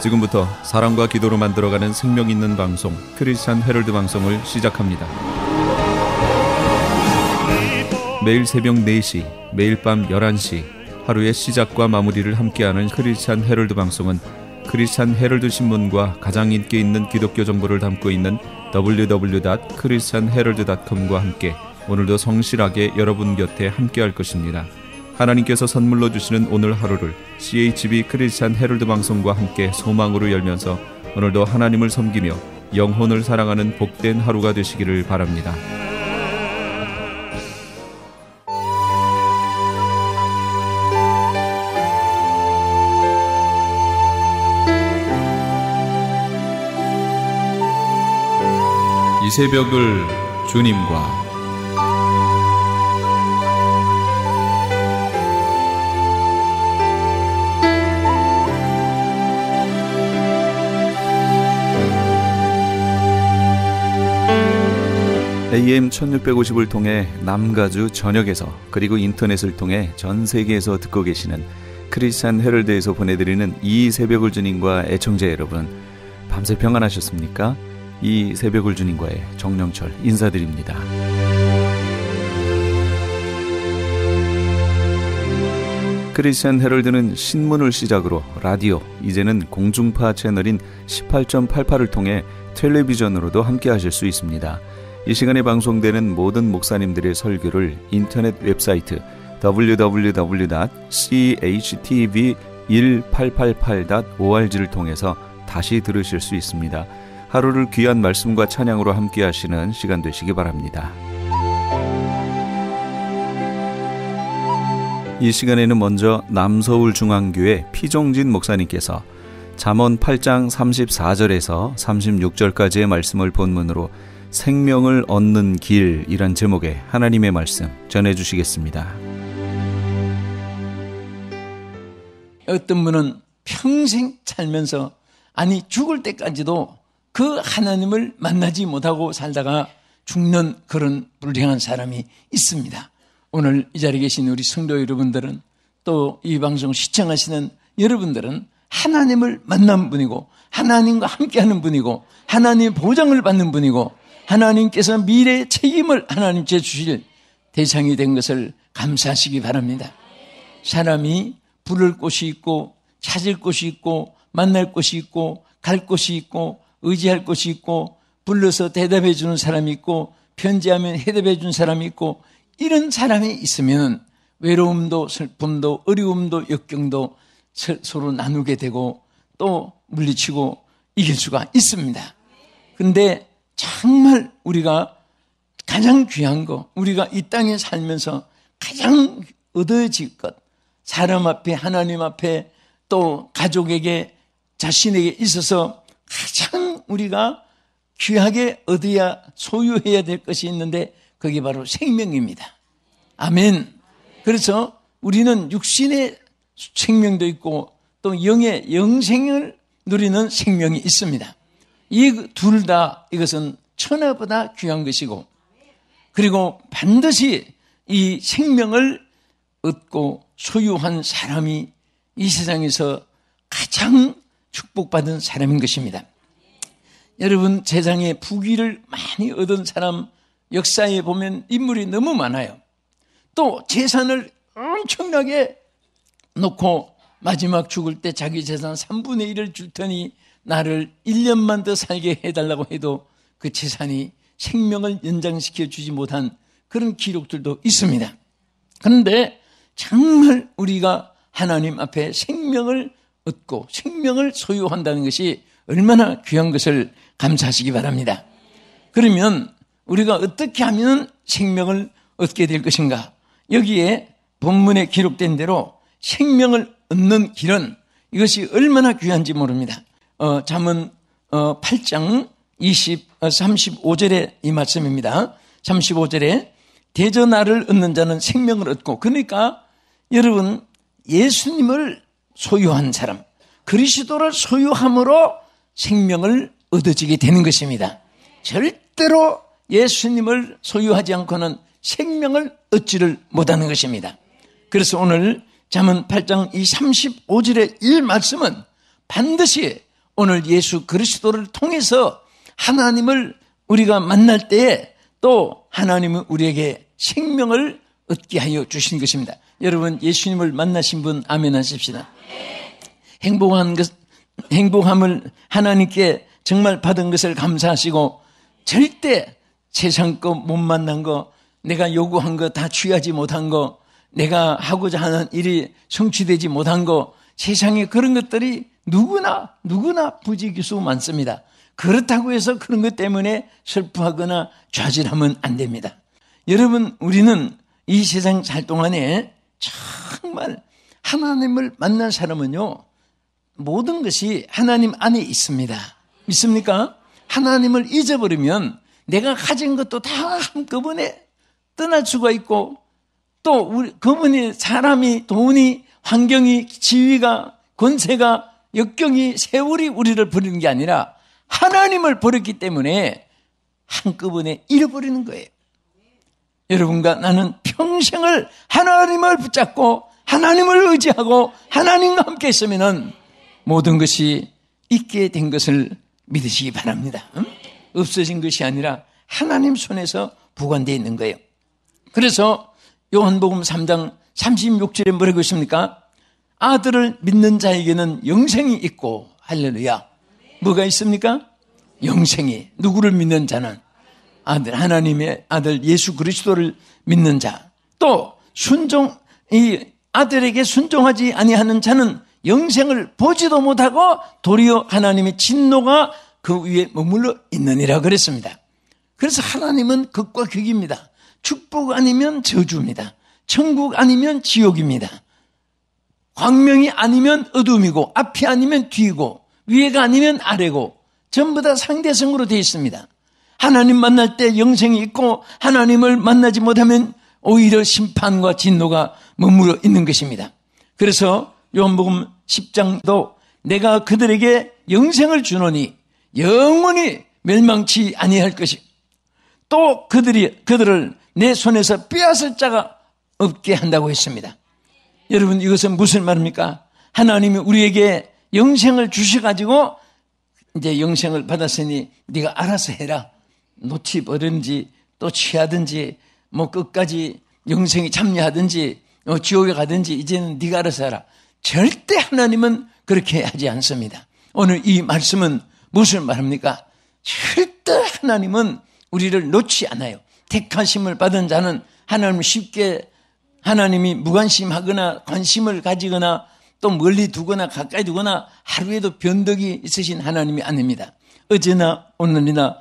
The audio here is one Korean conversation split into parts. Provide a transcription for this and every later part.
지금부터 사랑과 기도로 만들어가는 생명 있는 방송 크리스찬 헤럴드 방송을 시작합니다. 매일 새벽 4시, 매일 밤 11시 하루의 시작과 마무리를 함께하는 크리스찬 헤럴드 방송은 크리스찬 헤럴드 신문과 가장 인기 있는 기독교 정보를 담고 있는 www.christianherald.com과 함께 오늘도 성실하게 여러분 곁에 함께할 것입니다. 하나님께서 선물로 주시는 오늘 하루를 CHB 크리스찬 헤럴드 방송과 함께 소망으로 열면서 오늘도 하나님을 섬기며 영혼을 사랑하는 복된 하루가 되시기를 바랍니다. 이 새벽을 주님과 AM 1650을 통해 남가주 전역에서 그리고 인터넷을 통해 전 세계에서 듣고 계시는 크리스찬 헤럴드에서 보내드리는 이 새벽을 주님과 애청자 여러분, 밤새 평안하셨습니까? 이 새벽을 주님과의 정영철 인사드립니다. 크리스찬 헤럴드는 신문을 시작으로 라디오, 이제는 공중파 채널인 18.88을 통해 텔레비전으로도 함께 하실 수 있습니다. 이 시간에 방송되는 모든 목사님들의 설교를 인터넷 웹사이트 www.chtv1888.org를 통해서 다시 들으실 수 있습니다. 하루를 귀한 말씀과 찬양으로 함께 하시는 시간 되시기 바랍니다. 이 시간에는 먼저 남서울중앙교회 피종진 목사님께서 잠언 8장 34절에서 36절까지의 말씀을 본문으로 생명을 얻는 길이란 제목의 하나님의 말씀 전해주시겠습니다. 어떤 분은 평생 살면서, 아니 죽을 때까지도 그 하나님을 만나지 못하고 살다가 죽는 그런 불행한 사람이 있습니다. 오늘 이 자리에 계신 우리 성도 여러분들은, 또 이 방송 시청하시는 여러분들은 하나님을 만난 분이고, 하나님과 함께하는 분이고, 하나님의 보장을 받는 분이고, 하나님께서 미래의 책임을 하나님께 주실 대상이 된 것을 감사하시기 바랍니다. 사람이 부를 곳이 있고, 찾을 곳이 있고, 만날 곳이 있고, 갈 곳이 있고, 의지할 곳이 있고, 불러서 대답해 주는 사람이 있고, 편지하면 해답해 주는 사람이 있고, 이런 사람이 있으면 외로움도 슬픔도 어려움도 역경도 서로 나누게 되고 또 물리치고 이길 수가 있습니다. 근데 정말 우리가 가장 귀한 거, 우리가 이 땅에 살면서 가장 얻어질 것, 사람 앞에, 하나님 앞에, 또 가족에게, 자신에게 있어서 가장 우리가 귀하게 얻어야, 소유해야 될 것이 있는데 그게 바로 생명입니다. 아멘. 그래서 우리는 육신의 생명도 있고 또 영의 영생을 누리는 생명이 있습니다. 이 둘 다, 이것은 천하보다 귀한 것이고, 그리고 반드시 이 생명을 얻고 소유한 사람이 이 세상에서 가장 축복받은 사람인 것입니다. 여러분, 세상에 부귀를 많이 얻은 사람 역사에 보면 인물이 너무 많아요. 또 재산을 엄청나게 놓고 마지막 죽을 때 자기 재산 3분의 1을 줄 테니 나를 1년만 더 살게 해달라고 해도 그 재산이 생명을 연장시켜 주지 못한 그런 기록들도 있습니다. 그런데 정말 우리가 하나님 앞에 생명을 얻고 생명을 소유한다는 것이 얼마나 귀한 것을 감사하시기 바랍니다. 그러면 우리가 어떻게 하면 생명을 얻게 될 것인가? 여기에 본문에 기록된 대로 생명을 얻는 길은, 이것이 얼마나 귀한지 모릅니다. 잠언 8장 35절에 이 말씀입니다. 35절에 대저나를 얻는 자는 생명을 얻고, 그러니까 여러분, 예수님을 소유한 사람, 그리스도를 소유함으로 생명을 얻어지게 되는 것입니다. 절대로 예수님을 소유하지 않고는 생명을 얻지를 못하는 것입니다. 그래서 오늘 잠언 8장 이 35절의 이 말씀은 반드시 오늘 예수 그리스도를 통해서 하나님을 우리가 만날 때에 또 하나님은 우리에게 생명을 얻게 하여 주신 것입니다. 여러분, 예수님을 만나신 분 아멘 하십시다. 행복함을 하나님께 정말 받은 것을 감사하시고 절대 세상 거 못 만난 거, 내가 요구한 거 다 취하지 못한 거, 내가 하고자 하는 일이 성취되지 못한 거, 세상에 그런 것들이 누구나 부지기수 많습니다. 그렇다고 해서 그런 것 때문에 슬퍼하거나 좌절하면 안 됩니다. 여러분, 우리는 이 세상 살 동안에 정말 하나님을 만난 사람은요, 모든 것이 하나님 안에 있습니다. 믿습니까? 하나님을 잊어버리면 내가 가진 것도 다 한꺼번에 떠날 수가 있고, 또 그분이 사람이, 돈이, 환경이, 지위가, 권세가, 역경이, 세월이 우리를 버리는 게 아니라 하나님을 버렸기 때문에 한꺼번에 잃어버리는 거예요. 여러분과 나는 평생을 하나님을 붙잡고 하나님을 의지하고 하나님과 함께 있으면 모든 것이 있게 된 것을 믿으시기 바랍니다. 없어진 것이 아니라 하나님 손에서 보관되어 있는 거예요. 그래서 요한복음 3장 36절에 뭐라고 있습니까? 아들을 믿는 자에게는 영생이 있고, 할렐루야. 뭐가 있습니까? 영생이. 누구를 믿는 자는? 아들, 하나님의 아들 예수 그리스도를 믿는 자. 또 이 아들에게 순종하지 아니하는 자는 영생을 보지도 못하고 도리어 하나님의 진노가 그 위에 머물러 있느니라 그랬습니다. 그래서 하나님은 극과 극입니다. 축복 아니면 저주입니다. 천국 아니면 지옥입니다. 광명이 아니면 어둠이고, 앞이 아니면 뒤고, 위에가 아니면 아래고, 전부 다 상대성으로 되어 있습니다. 하나님 만날 때 영생이 있고, 하나님을 만나지 못하면 오히려 심판과 진노가 머물러 있는 것입니다. 그래서 요한복음 10장도 내가 그들에게 영생을 주노니 영원히 멸망치 아니할 것이, 또 그들을 내 손에서 빼앗을 자가 없게 한다고 했습니다. 여러분, 이것은 무슨 말입니까? 하나님이 우리에게 영생을 주셔가지고 이제 영생을 받았으니 네가 알아서 해라. 놓치버리든지 또 취하든지 뭐 끝까지 영생에 참여하든지 지옥에 가든지 이제는 네가 알아서 해라. 절대 하나님은 그렇게 하지 않습니다. 오늘 이 말씀은 무슨 말입니까? 절대 하나님은 우리를 놓지 않아요. 택하심을 받은 자는 하나님을 쉽게, 하나님이 무관심하거나 관심을 가지거나 또 멀리 두거나 가까이 두거나 하루에도 변덕이 있으신 하나님이 아닙니다. 어제나 오늘이나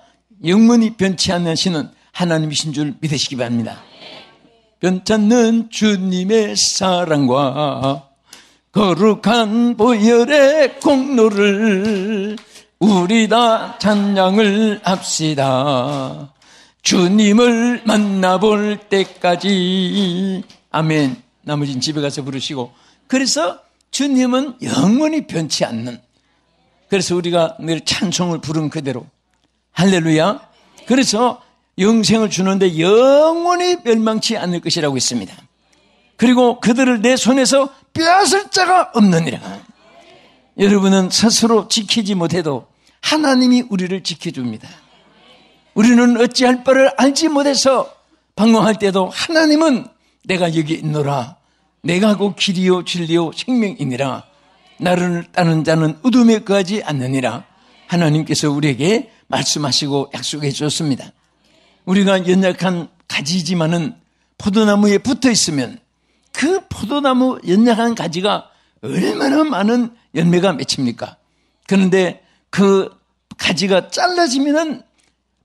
영원히 변치 않으시는 하나님이신 줄 믿으시기 바랍니다. 변찮는 주님의 사랑과 거룩한 보혈의 공로를 우리 다 찬양을 합시다. 주님을 만나볼 때까지. 아멘. 나머지는 집에 가서 부르시고. 그래서 주님은 영원히 변치 않는, 그래서 우리가 늘 찬송을 부른 그대로 할렐루야. 그래서 영생을 주는데 영원히 멸망치 않을 것이라고 했습니다. 그리고 그들을 내 손에서 빼앗을 자가 없느니라. 여러분은 스스로 지키지 못해도 하나님이 우리를 지켜줍니다. 우리는 어찌할 바를 알지 못해서 방황할 때도 하나님은 내가 여기 있노라. 내가 곧 길이요 진리요 생명이니라. 나를 따르는 자는 어둠에 거하지 않느니라. 하나님께서 우리에게 말씀하시고 약속해 주셨습니다. 우리가 연약한 가지지만은 포도나무에 붙어 있으면 그 포도나무 연약한 가지가 얼마나 많은 열매가 맺힙니까? 그런데 그 가지가 잘라지면은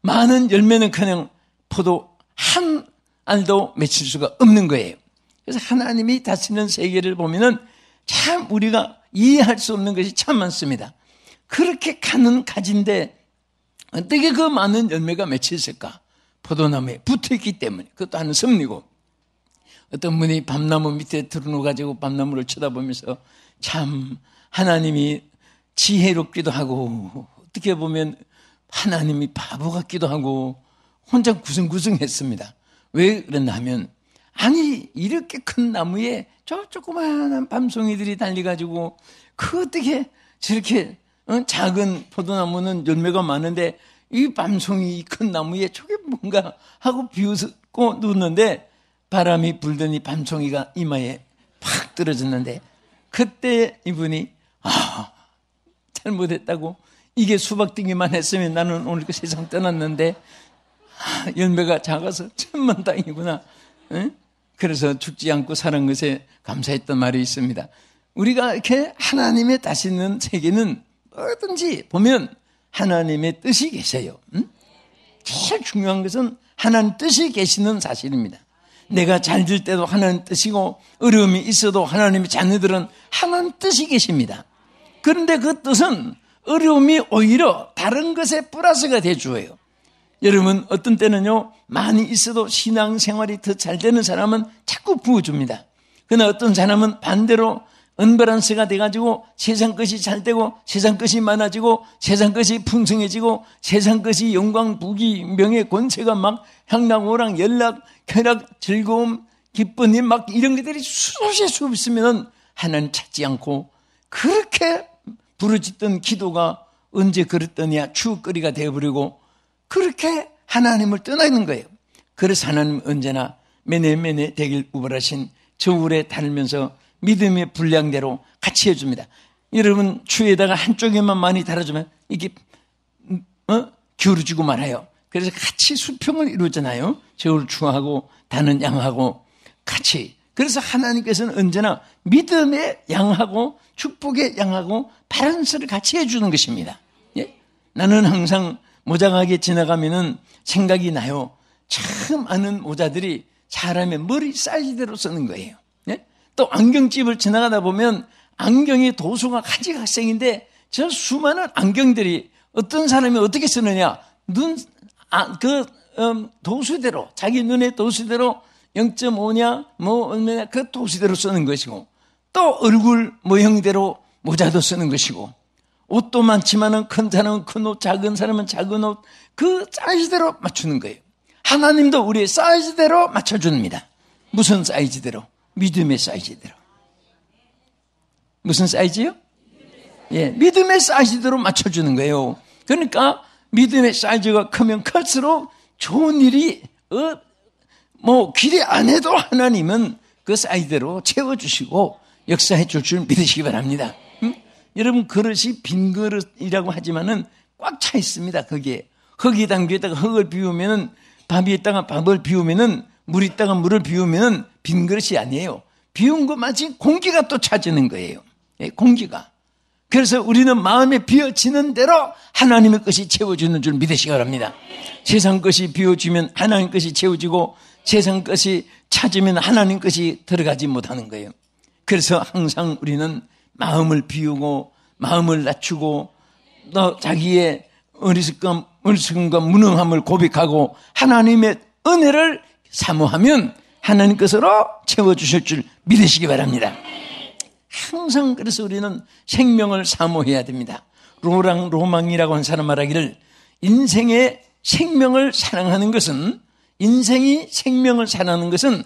많은 열매는 그냥 포도 한 알도 맺힐 수가 없는 거예요. 그래서 하나님이 다스리는 세계를 보면은 참 우리가 이해할 수 없는 것이 참 많습니다. 그렇게 가는 가지인데 어떻게 그 많은 열매가 맺혔을까? 포도나무에 붙어있기 때문에. 그것도 하는 섭리고. 어떤 분이 밤나무 밑에 들어놓아가지고 밤나무를 쳐다보면서 참 하나님이 지혜롭기도 하고 어떻게 보면 하나님이 바보 같기도 하고 혼자 구성구성했습니다. 왜 그랬나 하면, 아니 이렇게 큰 나무에 저 조그마한 밤송이들이 달려가지고 그 어떻게 저렇게 작은 포도나무는 열매가 많은데 이 밤송이 큰 나무에 저게 뭔가 하고 비웃고 누웠는데 바람이 불더니 밤송이가 이마에 팍 떨어졌는데 그때 이분이 잘못했다고, 이게 수박등이만 했으면 나는 오늘 그 세상 떠났는데 열매가 작아서 천만다행이구나. 그래서 죽지 않고 살은 것에 감사했던 말이 있습니다. 우리가 이렇게 하나님의 다스리는 세계는 뭐든지 보면 하나님의 뜻이 계세요. 제일 중요한 것은 하나님 뜻이 계시는 사실입니다. 내가 잘 될 때도 하나님 뜻이고 어려움이 있어도 하나님의 자녀들은 하나님 뜻이 계십니다. 그런데 그 뜻은 어려움이 오히려 다른 것에 플러스가 돼줘요. 여러분 어떤 때는요 많이 있어도 신앙생활이 더 잘 되는 사람은 자꾸 부어줍니다. 그러나 어떤 사람은 반대로 언밸런스가 돼가지고 세상 것이 잘 되고 세상 것이 많아지고 세상 것이 풍성해지고 세상 것이 영광, 부귀, 명예, 권세가 막 향락오락, 연락, 쾌락, 즐거움, 기쁨이 막 이런 것들이 수없이 있으면 하나님 찾지 않고 그렇게 부르짖던 기도가 언제 그랬더냐 추억거리가 되어버리고 그렇게 하나님을 떠나는 거예요. 그래서 하나님은 언제나 매네매네 되길 우발하신 저울에 달면서 믿음의 분량대로 같이 해줍니다. 여러분 추에다가 한쪽에만 많이 달아주면 이게 기울어지고 말아요. 그래서 같이 수평을 이루잖아요. 저울 추하고 다는 양하고 같이. 그래서 하나님께서는 언제나 믿음의 양하고 축복의 양하고 바란스를 같이 해주는 것입니다. 예? 나는 항상 모자가게 지나가면은 생각이 나요. 참 많은 모자들이 사람의 머리 사이즈대로 쓰는 거예요. 예? 또 안경집을 지나가다 보면 안경의 도수가 가지각색인데 저 수많은 안경들이 어떤 사람이 어떻게 쓰느냐 도수대로 자기 눈의 도수대로 0.5냐 뭐 얼마냐 그 도수대로 쓰는 것이고 또 얼굴 모형대로 모자도 쓰는 것이고 옷도 많지만은 큰 사람은 큰 옷, 작은 사람은 작은 옷, 그 사이즈대로 맞추는 거예요. 하나님도 우리의 사이즈대로 맞춰줍니다. 무슨 사이즈대로? 믿음의 사이즈대로. 무슨 사이즈요? 예, 믿음의 사이즈대로 맞춰주는 거예요. 그러니까 믿음의 사이즈가 크면 클수록 좋은 일이 기대 안 해도 하나님은 그 사이즈대로 채워주시고 역사해 줄 줄 믿으시기 바랍니다. 여러분 그릇이 빈 그릇이라고 하지만은 꽉 차 있습니다. 거기에 흙이 담겨있다가 흙을 비우면은 밥이 있다가 밥을 비우면은 물이 있다가 물을 비우면은 빈 그릇이 아니에요. 비운 것마치 공기가 또 차지는 거예요. 예, 공기가. 그래서 우리는 마음에 비어지는 대로 하나님의 것이 채워주는 줄 믿으시기 바랍니다. 세상 것이 비워지면 하나님 것이 채워지고 세상 것이 찾으면 하나님 것이 들어가지 못하는 거예요. 그래서 항상 우리는 마음을 비우고 마음을 낮추고 또 자기의 어리석음과 무능함을 고백하고 하나님의 은혜를 사모하면 하나님 것으로 채워주실 줄 믿으시기 바랍니다. 항상 그래서 우리는 생명을 사모해야 됩니다. 로망이라고 하는 사람 말하기를 인생의 생명을 사랑하는 것은 인생이 생명을 사랑하는 것은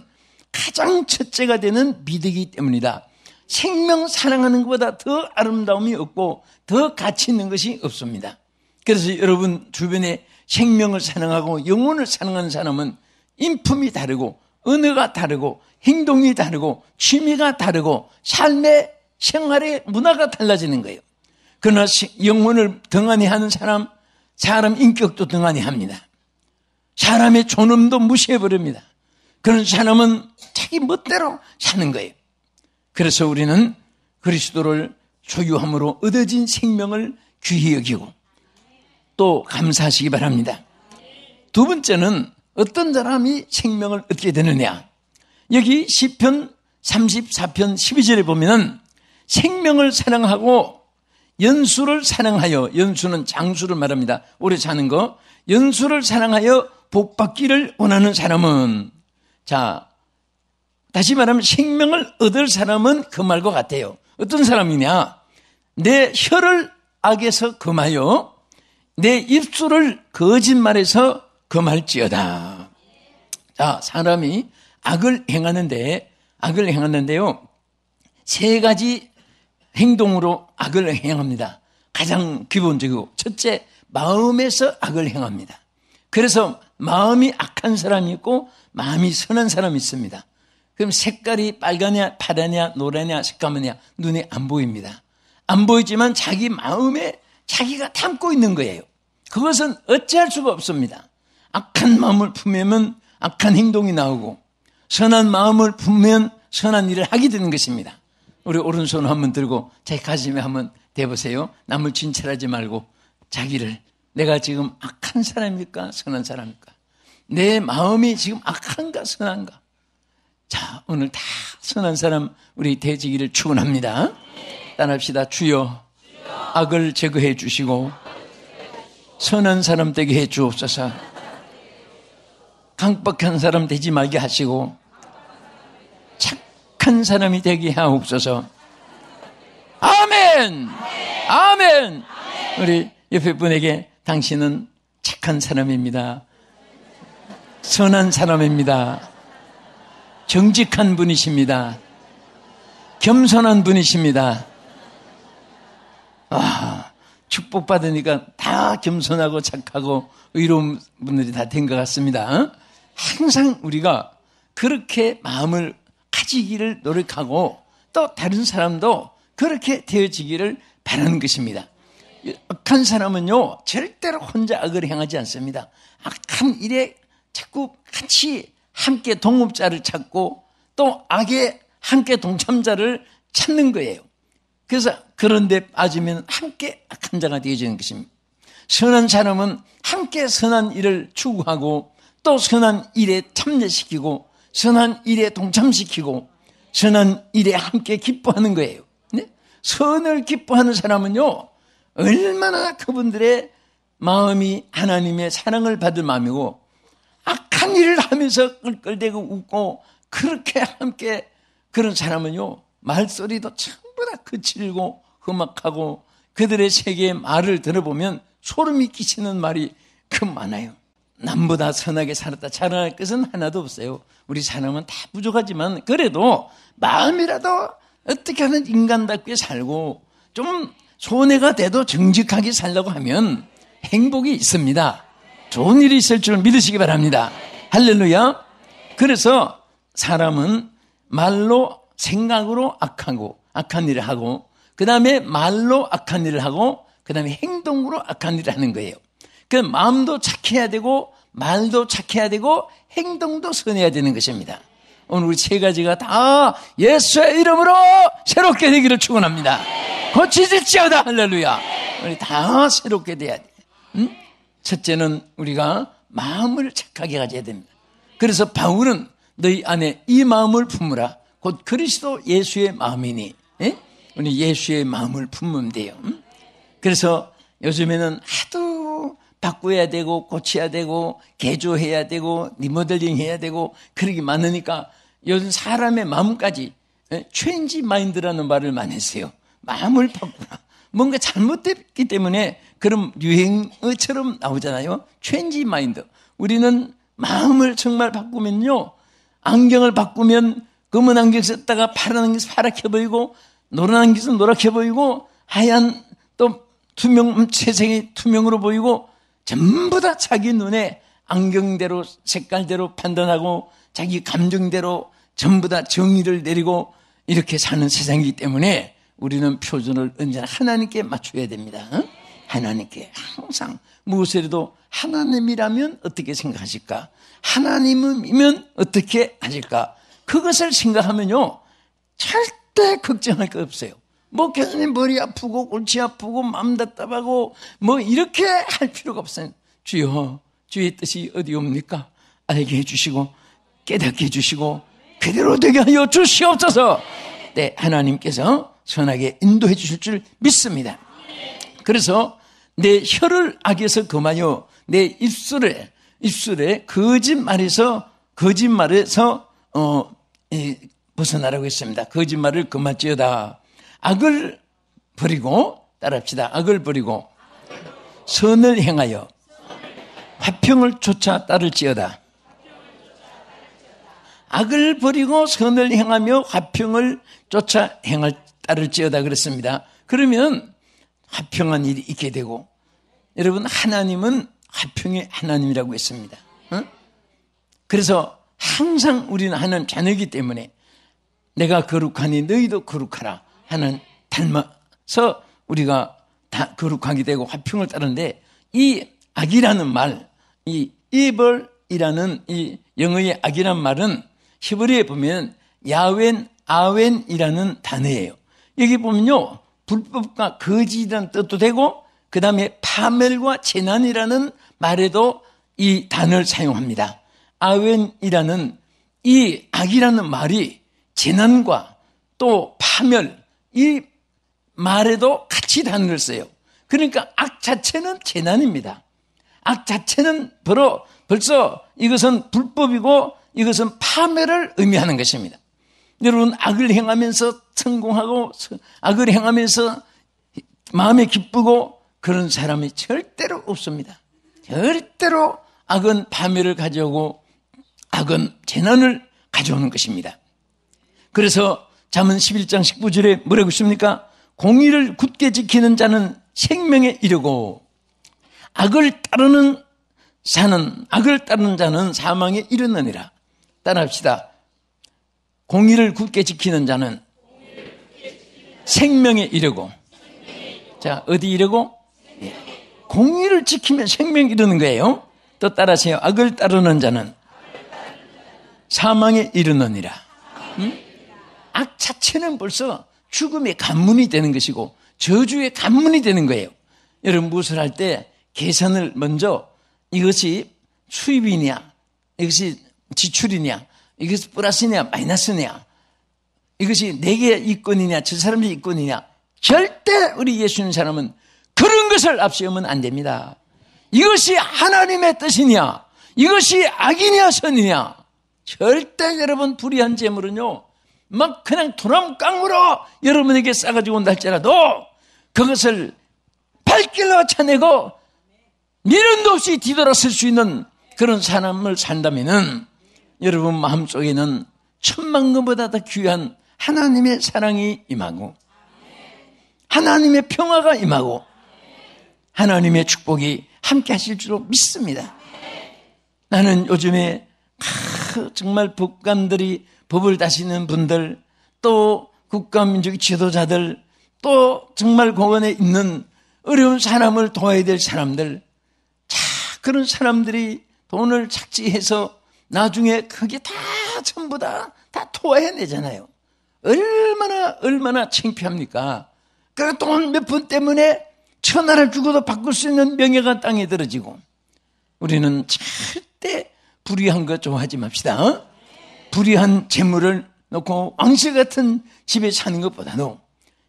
가장 첫째가 되는 믿음이기 때문이다. 생명 사랑하는 것보다 더 아름다움이 없고 더 가치 있는 것이 없습니다. 그래서 여러분 주변에 생명을 사랑하고 영혼을 사랑하는 사람은 인품이 다르고 언어가 다르고 행동이 다르고 취미가 다르고 삶의 생활의 문화가 달라지는 거예요. 그러나 영혼을 등한히 하는 사람 인격도 등한히 합니다. 사람의 존엄도 무시해버립니다. 그런 사람은 자기 멋대로 사는 거예요. 그래서 우리는 그리스도를 소유함으로 얻어진 생명을 귀히 여기고 또 감사하시기 바랍니다. 두 번째는 어떤 사람이 생명을 얻게 되느냐. 여기 시편 34편 12절에 보면 생명을 사랑하고 연수를 사랑하여, 연수는 장수를 말합니다. 오래 사는 거. 연수를 사랑하여 복받기를 원하는 사람은, 자, 다시 말하면 생명을 얻을 사람은 금할 것 같아요. 어떤 사람이냐? 내 혀를 악에서 금하여 내 입술을 거짓말에서 금할지어다. 자, 사람이 악을 행하는데요. 세 가지 행동으로 악을 행합니다. 가장 기본적이고 첫째, 마음에서 악을 행합니다. 그래서 마음이 악한 사람이 있고 마음이 선한 사람이 있습니다. 그럼 색깔이 빨가냐 파라냐 노라냐 새까마냐 눈에 안 보입니다. 안 보이지만 자기 마음에 자기가 담고 있는 거예요. 그것은 어찌할 수가 없습니다. 악한 마음을 품으면 악한 행동이 나오고 선한 마음을 품으면 선한 일을 하게 되는 것입니다. 우리 오른손 한번 들고 자기 가슴에 한번 대보세요. 남을 진찰하지 말고 자기를, 내가 지금 악한 사람입니까? 선한 사람입니까? 내 마음이 지금 악한가 선한가? 자, 오늘 다 선한 사람 우리 되지기를 축원합니다. 따라합시다. 주여, 악을 제거해 주시고 선한 사람 되게 해 주옵소서. 강박한 사람 되지 말게 하시고 착한 사람이 되게 하옵소서. 아멘! 아멘! 우리 옆에 분에게 당신은 착한 사람입니다. 선한 사람입니다. 정직한 분이십니다. 겸손한 분이십니다. 축복받으니까 다 겸손하고 착하고 의로운 분들이 다 된 것 같습니다. 항상 우리가 그렇게 마음을 가지기를 노력하고 또 다른 사람도 그렇게 되어지기를 바라는 것입니다. 악한 사람은요, 절대로 혼자 악을 행하지 않습니다. 악한 일에 자꾸 같이 함께 동업자를 찾고 또 악에 함께 동참자를 찾는 거예요. 그래서 그런데 빠지면 함께 악한 자가 되어지는 것입니다. 선한 사람은 함께 선한 일을 추구하고 또 선한 일에 참여시키고 선한 일에 동참시키고 선한 일에 함께 기뻐하는 거예요. 네? 선을 기뻐하는 사람은요, 얼마나 그분들의 마음이 하나님의 사랑을 받을 마음이고 악한 일을 하면서 끌끌대고 웃고 그렇게 함께 그런 사람은요, 말소리도 전부 다 거칠고 험악하고 그들의 세계의 말을 들어보면 소름이 끼치는 말이 그 많아요. 남보다 선하게 살았다 자랑할 것은 하나도 없어요. 우리 사람은 다 부족하지만 그래도 마음이라도 어떻게 하면 인간답게 살고 좀 손해가 돼도 정직하게 살려고 하면 행복이 있습니다. 좋은 일이 있을 줄 믿으시기 바랍니다. 할렐루야. 그래서 사람은 말로 생각으로 악한 일을 하고 그 다음에 말로 악한 일을 하고 그 다음에 행동으로 악한 일을 하는 거예요. 그 마음도 착해야 되고 말도 착해야 되고 행동도 선해야 되는 것입니다. 오늘 우리 세 가지가 다 예수의 이름으로 새롭게 되기를 축원합니다. 고치질지어다. 할렐루야. 우리 다 새롭게 돼야 돼. 첫째는 우리가 마음을 착하게 가져야 됩니다. 그래서 바울은 너희 안에 이 마음을 품으라. 곧 그리스도 예수의 마음이니. 예? 우리 예수의 마음을 품으면 돼요. 그래서 요즘에는 하도 바꿔야 되고 고쳐야 되고 개조해야 되고 리모델링 해야 되고 그러기 많으니까 요즘 사람의 마음까지 체인지 마인드라는 말을 많이 했어요. 마음을 바꾸라. 뭔가 잘못됐기 때문에 그런 유행어처럼 나오잖아요. 체인지 마인드. 우리는 마음을 정말 바꾸면요, 안경을 바꾸면 검은 안경 썼다가 파란 안경 파랗게 보이고 노란 안경 써서 노랗게 보이고 하얀 또 채색이 투명으로 보이고 전부 다 자기 눈에 안경대로 색깔대로 판단하고 자기 감정대로 전부 다 정의를 내리고 이렇게 사는 세상이기 때문에 우리는 표준을 언제나 하나님께 맞춰야 됩니다. 하나님께 항상 무엇이라도 하나님이라면 어떻게 생각하실까? 하나님이면 어떻게 하실까? 그것을 생각하면요, 절대 걱정할 거 없어요. 뭐 교수님 머리 아프고 골치 아프고 마음 답답하고 뭐 이렇게 할 필요가 없어요. 주여, 주의 뜻이 어디옵니까? 알게 해주시고 깨닫게 해주시고 그대로 되게 하여 주시옵소서. 네, 하나님께서 선하게 인도해 주실 줄 믿습니다. 그래서 내 혀를 악에서 금하여 내 입술에 거짓말에서 벗어나라고 했습니다. 거짓말을 금할지어다. 악을 버리고, 따라합시다. 악을 버리고 선을 행하여 화평을 쫓아 따를지어다. 악을 버리고 선을 행하며 화평을 쫓아 따를지어다 그랬습니다. 그러면 화평한 일이 있게 되고, 여러분 하나님은 화평의 하나님이라고 했습니다. 그래서 항상 우리는 하나님 자녀이기 때문에 내가 거룩하니 너희도 거룩하라 하는 닮아서 우리가 다 거룩하게 되고 화평을 따르는데, 이 악이라는 말, 이 이벌이라는 이 영어의 악이란 말은 히브리에 보면 야웬, 아웬이라는 단어예요. 여기 보면요, 불법과 거짓이라는 뜻도 되고, 그 다음에 파멸과 재난이라는 말에도 이 단어를 사용합니다. 아웬이라는 이 악이라는 말이 재난과 또 파멸, 이 말에도 같이 단어를 써요. 그러니까 악 자체는 재난입니다. 악 자체는 벌써 이것은 불법이고 이것은 파멸을 의미하는 것입니다. 여러분, 악을 행하면서 성공하고 악을 행하면서 마음에 기쁘고 그런 사람이 절대로 없습니다. 절대로 악은 파멸을 가져오고 악은 재난을 가져오는 것입니다. 그래서 잠언 11장 19절에 뭐라고 있습니까? 공의를 굳게 지키는 자는 생명에 이르고 악을 따르는 자는 사망에 이르느니라. 따라합시다. 공의를 굳게 지키는 자는 생명에 이르고, 자, 어디 이르고? 공의를 지키면 생명에 이르는 거예요. 또 따라하세요. 악을 따르는 자는 사망에 이르느니라. 악 자체는 벌써 죽음의 관문이 되는 것이고 저주의 관문이 되는 거예요. 여러분, 무엇을 할 때 계산을 먼저, 이것이 수입이냐, 이것이 지출이냐, 이것이 플러스냐 마이너스냐, 이것이 내게 이권이냐 저 사람의 이권이냐, 절대 우리 예수님 사람은 그런 것을 앞세우면 안 됩니다. 이것이 하나님의 뜻이냐, 이것이 악이냐 선이냐, 절대 여러분 불의한 재물은요 막 그냥 도람깡으로 여러분에게 싸가지고 온다 할지라도 그것을 발길로 차내고 미련도 없이 뒤돌아설 수 있는 그런 사람을 산다면은 여러분 마음속에는 천만금보다 더 귀한 하나님의 사랑이 임하고 하나님의 평화가 임하고 하나님의 축복이 함께 하실 줄로 믿습니다. 나는 요즘에 정말 법관들이, 법을 다시는 분들, 또 국가민주주의 지도자들, 또 정말 공원에 있는 어려운 사람을 도와야 될 사람들, 그런 사람들이 돈을 착취해서 나중에 그게 다 전부 다 토해내잖아요. 얼마나 창피합니까? 그 돈 몇 푼 때문에 천하를 주고도 바꿀 수 있는 명예가 땅에 떨어지고. 우리는 절대 불의한 거 좋아하지 맙시다. 불의한 재물을 놓고 왕실 같은 집에 사는 것보다도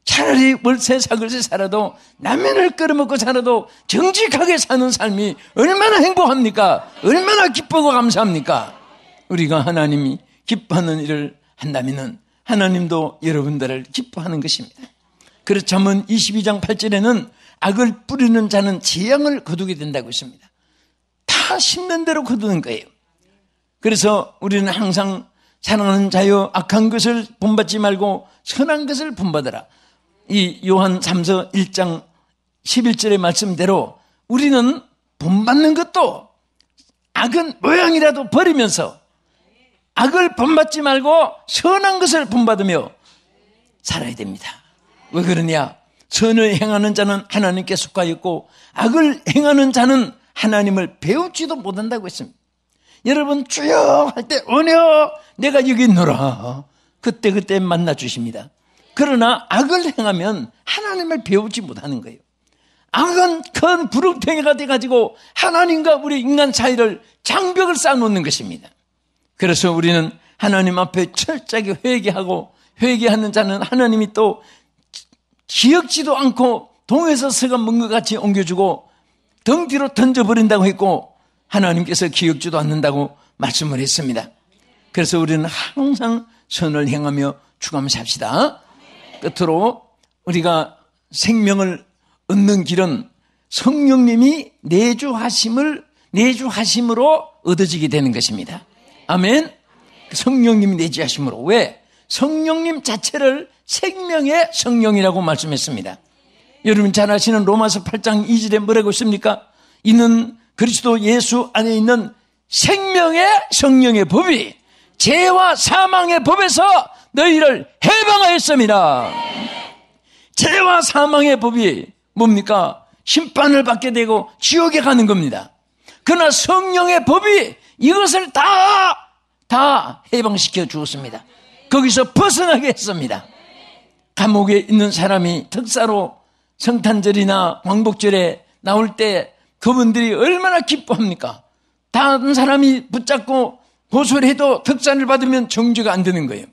차라리 월세 사글세 살아도 라면을 끓여 먹고 살아도 정직하게 사는 삶이 얼마나 행복합니까? 얼마나 기쁘고 감사합니까? 우리가 하나님이 기뻐하는 일을 한다면 하나님도 여러분들을 기뻐하는 것입니다. 그래서 잠언 22장 8절에는 악을 뿌리는 자는 재앙을 거두게 된다고 했습니다. 다 심는 대로 거두는 거예요. 그래서 우리는 항상 사랑하는 자여 악한 것을 본받지 말고 선한 것을 본받아라. 이 요한 3서 1장 11절의 말씀대로 우리는 본받는 것도 악은 모양이라도 버리면서 악을 본받지 말고 선한 것을 본받으며 살아야 됩니다. 왜 그러냐? 선을 행하는 자는 하나님께 속하였고 악을 행하는 자는 하나님을 배우지도 못한다고 했습니다. 여러분 주여 할 때 오녀 내가 여기 있노라 그때 만나 주십니다. 그러나 악을 행하면 하나님을 배우지 못하는 거예요. 악은 큰 구름탱이가 돼가지고 하나님과 우리 인간 사이를 장벽을 쌓아놓는 것입니다. 그래서 우리는 하나님 앞에 철저하게 회개하고, 회개하는 자는 하나님이 또 기억지도 않고 동에서 서가 먹는 것 같이 옮겨주고 등 뒤로 던져버린다고 했고 하나님께서 기억지도 않는다고 말씀을 했습니다. 그래서 우리는 항상 선을 행하며 추구하며 삽시다. 끝으로 우리가 생명을 얻는 길은 성령님이 내주하심으로 얻어지게 되는 것입니다. 아멘. 성령님이 내주하심으로. 왜? 성령님 자체를 생명의 성령이라고 말씀했습니다. 여러분 잘 아시는 로마서 8장 2절에 뭐라고 있습니까? 이는 그리스도 예수 안에 있는 생명의 성령의 법이 죄와 사망의 법에서 너희를 해방하였습니다. 죄와 사망의 법이 뭡니까? 심판을 받게 되고 지옥에 가는 겁니다. 그러나 성령의 법이 이것을 다 해방시켜 주었습니다. 거기서 벗어나게 했습니다. 감옥에 있는 사람이 특사로 성탄절이나 광복절에 나올 때 그분들이 얼마나 기뻐합니까? 다른 사람이 붙잡고 고소를 해도 특사를 받으면 정죄가 안 되는 거예요.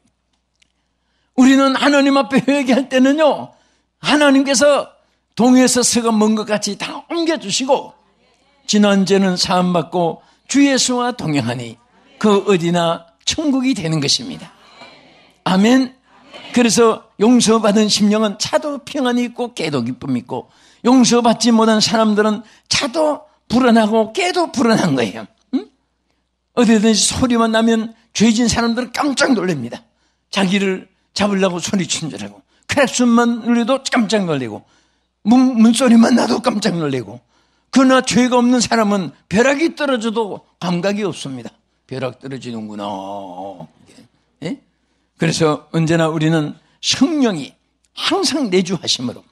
우리는 하나님 앞에 회개할 때는요, 하나님께서 동에서 서가 먼 것 같이 다 옮겨주시고 지난 죄는 사함받고 주 예수와 동행하니 그 어디나 천국이 되는 것입니다. 아멘. 그래서 용서받은 심령은 차도 평안이 있고 깨도 기쁨이 있고, 용서받지 못한 사람들은 차도 불안하고 깨도 불안한 거예요. 응? 어디든지 소리만 나면 죄진 사람들은 깜짝 놀랍니다. 자기를 잡으려고 소리친 줄 알고, 크락슨만 울려도 깜짝 놀래고, 문소리만 나도 깜짝 놀래고. 그러나 죄가 없는 사람은 벼락이 떨어져도 감각이 없습니다. 벼락 떨어지는구나. 예? 그래서 언제나 우리는 성령이 항상 내주하심으로,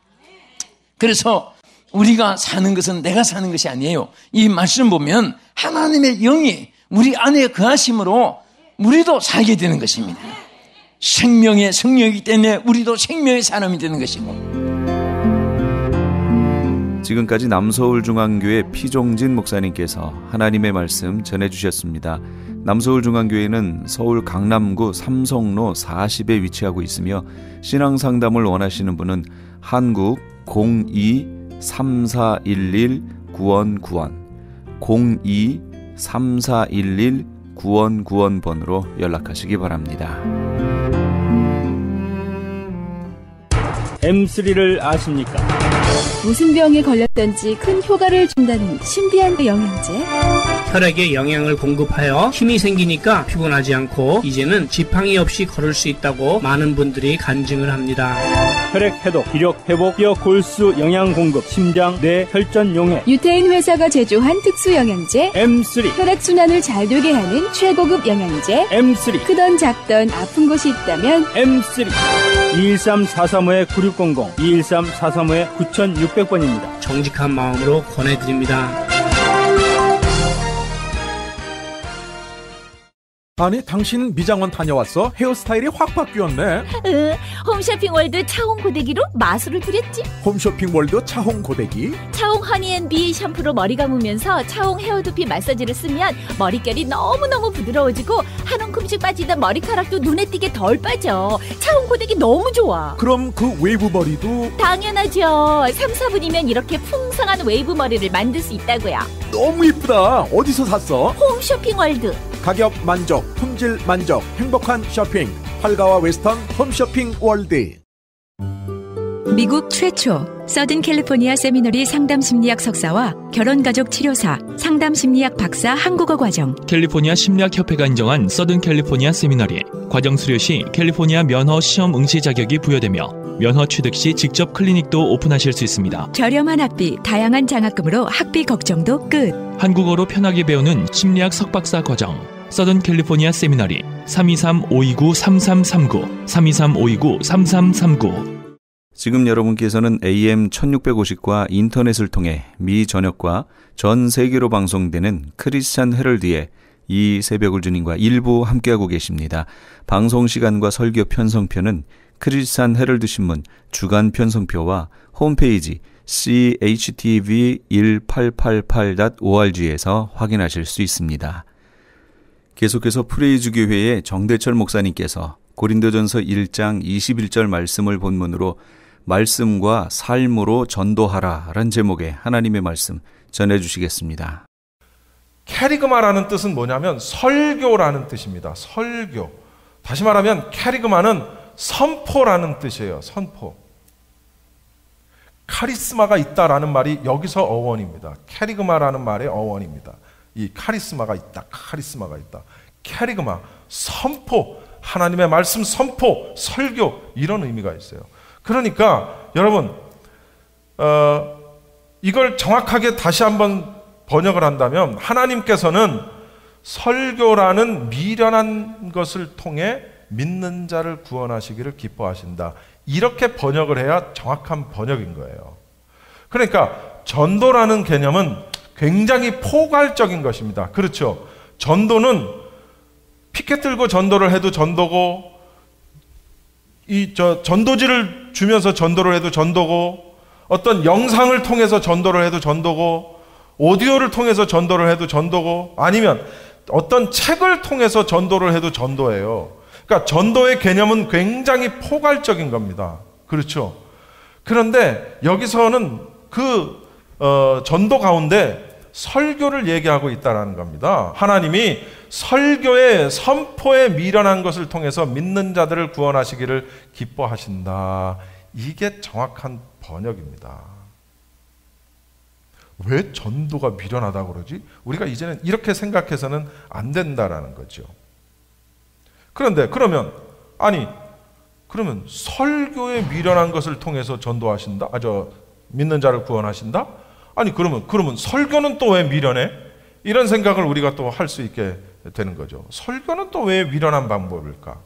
그래서 우리가 사는 것은 내가 사는 것이 아니에요. 이 말씀 보면 하나님의 영이 우리 안에 거하심으로 우리도 살게 되는 것입니다. 생명의 성령이기 때문에 우리도 생명의 사람이 되는 것이고. 지금까지 남서울중앙교회 피종진 목사님께서 하나님의 말씀 전해주셨습니다. 남서울중앙교회는 서울 강남구 삼성로 40에 위치하고 있으며, 신앙상담을 원하시는 분은 한국 02-3411-9191 02-3411-9191번으로 연락하시기 바랍니다. M3를 아십니까? 무슨 병에 걸렸던지 큰 효과를 준다는 신비한 영양제. 혈액에 영양을 공급하여 힘이 생기니까 피곤하지 않고 이제는 지팡이 없이 걸을 수 있다고 많은 분들이 간증을 합니다. 혈액 해독, 기력 회복, 뼈 골수 영양 공급, 심장, 뇌, 혈전 용해. 유태인 회사가 제조한 특수 영양제 M3. 혈액 순환을 잘 되게 하는 최고급 영양제 M3. 크던 작던 아픈 곳이 있다면 M3. 213-435-9600, 213-435-9600번입니다. 정직한 마음으로 권해드립니다. 아니, 당신 미장원 다녀왔어? 헤어스타일이 확 바뀌었네. 홈쇼핑월드 차홍 고데기로 마술을 부렸지. 홈쇼핑월드 차홍 고데기. 차홍 허니앤비 샴푸로 머리 감으면서 차홍 헤어두피 마사지를 쓰면 머릿결이 너무너무 부드러워지고 한 움큼씩 빠지던 머리카락도 눈에 띄게 덜 빠져. 차홍 고데기 너무 좋아. 그럼 그 웨이브 머리도? 당연하죠. 3, 4분이면 이렇게 풍성한 웨이브 머리를 만들 수 있다고요. 너무 이쁘다. 어디서 샀어? 홈쇼핑월드. 가격 만족, 품질 만족, 행복한 쇼핑. 활가와 웨스턴 홈쇼핑 월드. 미국 최초 서든 캘리포니아 세미너리 상담심리학 석사와 결혼가족 치료사, 상담심리학 박사 한국어 과정. 캘리포니아 심리학협회가 인정한 서든 캘리포니아 세미너리. 과정 수료 시 캘리포니아 면허 시험 응시 자격이 부여되며 면허 취득 시 직접 클리닉도 오픈하실 수 있습니다. 저렴한 학비, 다양한 장학금으로 학비 걱정도 끝. 한국어로 편하게 배우는 심리학 석박사 과정. 서든 캘리포니아 세미너리 323-529-3339 323-529-3339. 지금 여러분께서는 AM 1650과 인터넷을 통해 미 전역과 전 세계로 방송되는 크리스찬 헤럴드의 이 새벽을 주님과 일부 함께하고 계십니다. 방송 시간과 설교 편성표는 크리스찬 헤럴드 신문 주간 편성표와 홈페이지 chtv1888.org에서 확인하실 수 있습니다. 계속해서 프레이즈 교회의 정대철 목사님께서 고린도전서 1장 21절 말씀을 본문으로 말씀과 삶으로 전도하라 라는 제목의 하나님의 말씀 전해주시겠습니다. 캐리그마라는 뜻은 뭐냐면 설교라는 뜻입니다. 설교. 다시 말하면 캐리그마는 선포라는 뜻이에요. 선포. 카리스마가 있다라는 말이 여기서 어원입니다. 캐리그마라는 말의 어원입니다. 이 카리스마가 있다. 카리스마가 있다. 캐리그마, 선포, 하나님의 말씀 선포, 설교, 이런 의미가 있어요. 그러니까 여러분, 이걸 정확하게 다시 한번 번역을 한다면 하나님께서는 설교라는 미련한 것을 통해 믿는 자를 구원하시기를 기뻐하신다. 이렇게 번역을 해야 정확한 번역인 거예요. 그러니까 전도라는 개념은 굉장히 포괄적인 것입니다. 그렇죠? 전도는 피켓 들고 전도를 해도 전도고, 전도지를 주면서 전도를 해도 전도고, 어떤 영상을 통해서 전도를 해도 전도고, 오디오를 통해서 전도를 해도 전도고, 아니면 어떤 책을 통해서 전도를 해도 전도예요. 그러니까 전도의 개념은 굉장히 포괄적인 겁니다. 그렇죠? 그런데 여기서는 그 전도 가운데 설교를 얘기하고 있다는 겁니다. 하나님이 설교의 선포에 미련한 것을 통해서 믿는 자들을 구원하시기를 기뻐하신다. 이게 정확한 번역입니다. 왜 전도가 미련하다고 그러지? 우리가 이제는 이렇게 생각해서는 안 된다라는 거죠. 그런데 그러면 설교에 미련한 것을 통해서 전도하신다? 믿는 자를 구원하신다? 그러면 설교는 또 왜 미련해? 이런 생각을 우리가 또 할 수 있게 되는 거죠. 설교는 또 왜 미련한 방법일까?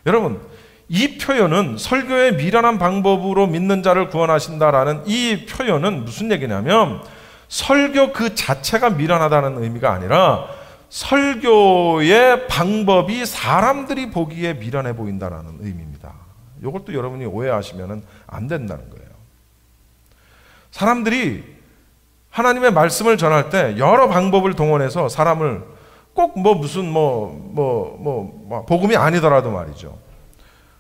여러분, 이 표현은 설교의 미련한 방법으로 믿는 자를 구원하신다라는 이 표현은 무슨 얘기냐면 설교 그 자체가 미련하다는 의미가 아니라 설교의 방법이 사람들이 보기에 미련해 보인다는 의미입니다. 이것도 여러분이 오해하시면 안 된다는 거예요. 사람들이 하나님의 말씀을 전할 때 여러 방법을 동원해서 사람을 꼭 복음이 아니더라도 말이죠.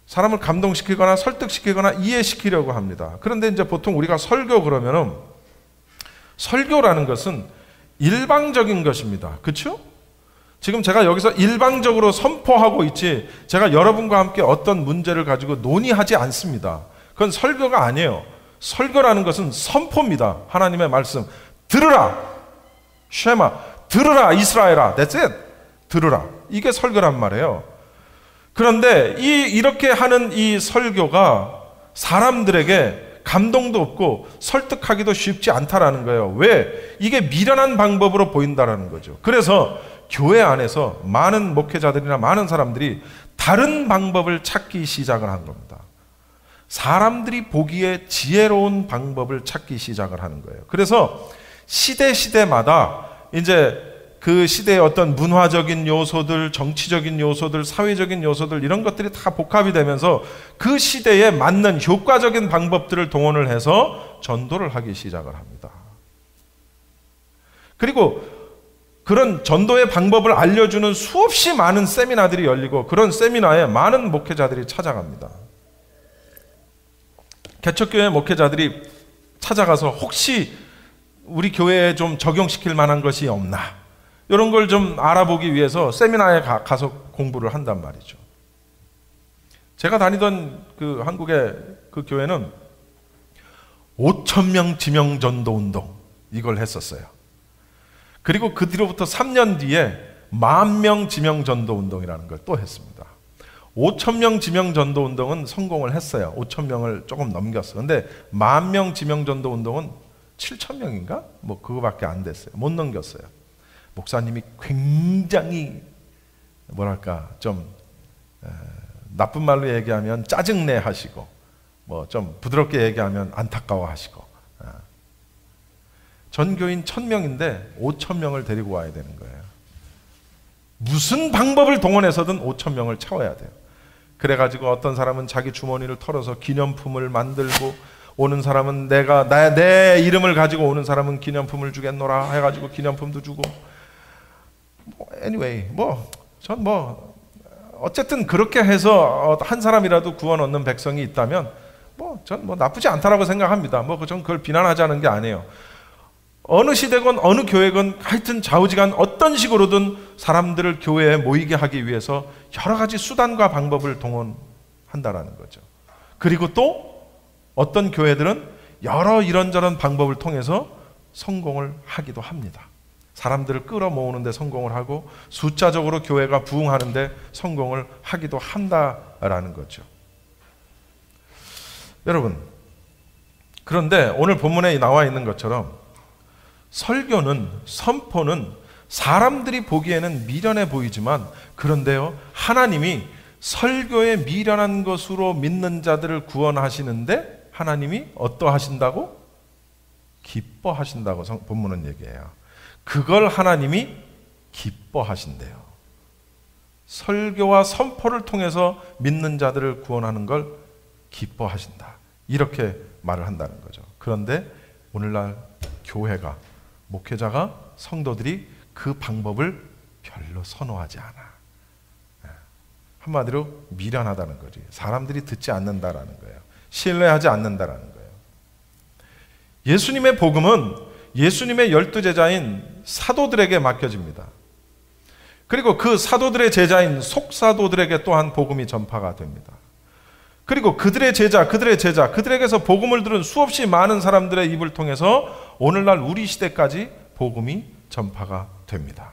사람을 감동시키거나 설득시키거나 이해시키려고 합니다. 그런데 이제 보통 우리가 설교 그러면은 설교라는 것은 일방적인 것입니다. 그렇죠? 지금 제가 여기서 일방적으로 선포하고 있지 제가 여러분과 함께 어떤 문제를 가지고 논의하지 않습니다. 그건 설교가 아니에요. 설교라는 것은 선포입니다. 하나님의 말씀 들으라 쉐마 들으라 이스라엘아 That's it. 들으라. 이게 설교란 말이에요. 그런데 이렇게 하는 이 설교가 사람들에게 감동도 없고 설득하기도 쉽지 않다라는 거예요. 왜? 이게 미련한 방법으로 보인다라는 거죠. 그래서 교회 안에서 많은 목회자들이나 많은 사람들이 다른 방법을 찾기 시작을 한 겁니다. 사람들이 보기에 지혜로운 방법을 찾기 시작을 하는 거예요. 그래서 시대마다 이제 그 시대의 어떤 문화적인 요소들, 정치적인 요소들, 사회적인 요소들 이런 것들이 다 복합이 되면서 그 시대에 맞는 효과적인 방법들을 동원을 해서 전도를 하기 시작을 합니다. 그리고 그런 전도의 방법을 알려주는 수없이 많은 세미나들이 열리고 그런 세미나에 많은 목회자들이 찾아갑니다. 개척교회 목회자들이 찾아가서 혹시 우리 교회에 좀 적용시킬 만한 것이 없나? 이런 걸 좀 알아보기 위해서 세미나에 가서 공부를 한단 말이죠. 제가 다니던 그 한국의 그 교회는 5,000명 지명 전도 운동 이걸 했었어요. 그리고 그 뒤로부터 3년 뒤에 10,000명 지명 전도 운동이라는 걸 또 했습니다. 5,000명 지명 전도 운동은 성공을 했어요. 5,000명을 조금 넘겼어요. 근데 10,000명 지명 전도 운동은 7,000명인가? 그거밖에 안 됐어요. 못 넘겼어요. 목사님이 굉장히 좀 나쁜 말로 얘기하면 짜증내 하시고 좀 부드럽게 얘기하면 안타까워 하시고 전교인 1,000명인데 5,000명을 데리고 와야 되는 거예요. 무슨 방법을 동원해서든 5,000명을 채워야 돼요. 그래가지고 어떤 사람은 자기 주머니를 털어서 기념품을 만들고 오는 사람은 내 이름을 가지고 오는 사람은 기념품을 주겠노라 해가지고 기념품도 주고 anyway 전 어쨌든 그렇게 해서 한 사람이라도 구원 얻는 백성이 있다면 전 나쁘지 않다라고 생각합니다. 전 그걸 비난하자는 게 아니에요. 어느 시대건 어느 교회건 하여튼 좌우지간 어떤 식으로든 사람들을 교회에 모이게 하기 위해서 여러 가지 수단과 방법을 동원한다라는 거죠. 그리고 또 어떤 교회들은 여러 이런저런 방법을 통해서 성공을 하기도 합니다. 사람들을 끌어모으는 데 성공을 하고 숫자적으로 교회가 부흥하는 데 성공을 하기도 한다라는 거죠. 여러분, 그런데 오늘 본문에 나와 있는 것처럼 설교는, 선포는 사람들이 보기에는 미련해 보이지만, 그런데요, 하나님이 설교에 미련한 것으로 믿는 자들을 구원하시는데 하나님이 어떠하신다고? 기뻐하신다고 본문은 얘기해요. 그걸 하나님이 기뻐하신대요. 설교와 선포를 통해서 믿는 자들을 구원하는 걸 기뻐하신다, 이렇게 말을 한다는 거죠. 그런데 오늘날 교회가, 목회자가, 성도들이 그 방법을 별로 선호하지 않아. 한마디로 미련하다는 거지. 사람들이 듣지 않는다라는 거예요. 신뢰하지 않는다라는 거예요. 예수님의 복음은 예수님의 12제자인 사도들에게 맡겨집니다. 그리고 그 사도들의 제자인 속사도들에게 또한 복음이 전파가 됩니다. 그리고 그들의 제자, 그들에게서 복음을 들은 수없이 많은 사람들의 입을 통해서 오늘날 우리 시대까지 복음이 전파가 됩니다.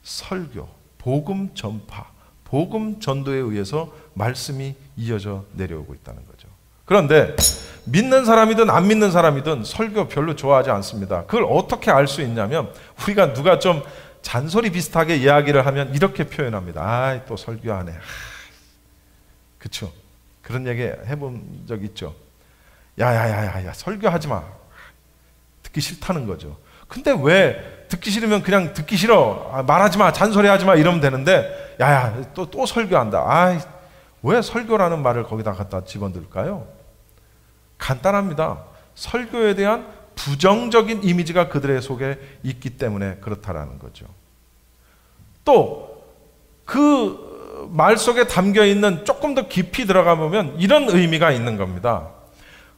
설교, 복음 전파, 복음 전도에 의해서 말씀이 이어져 내려오고 있다는 거죠. 그런데 믿는 사람이든 안 믿는 사람이든 설교 별로 좋아하지 않습니다. 그걸 어떻게 알 수 있냐면, 우리가 누가 좀 잔소리 비슷하게 이야기를 하면 이렇게 표현합니다. 아, 또 설교하네. 그렇죠? 그런 얘기 해본 적 있죠? 야야야야, 설교하지 마. 듣기 싫다는 거죠. 근데 왜 듣기 싫으면 그냥 듣기 싫어, 말하지 마, 잔소리하지 마 이러면 되는데, 야야 또 설교한다. 아, 왜 설교라는 말을 거기다 갖다 집어넣을까요? 간단합니다. 설교에 대한 부정적인 이미지가 그들의 속에 있기 때문에 그렇다라는 거죠. 또 그 말 속에 담겨 있는, 조금 더 깊이 들어가 보면 이런 의미가 있는 겁니다.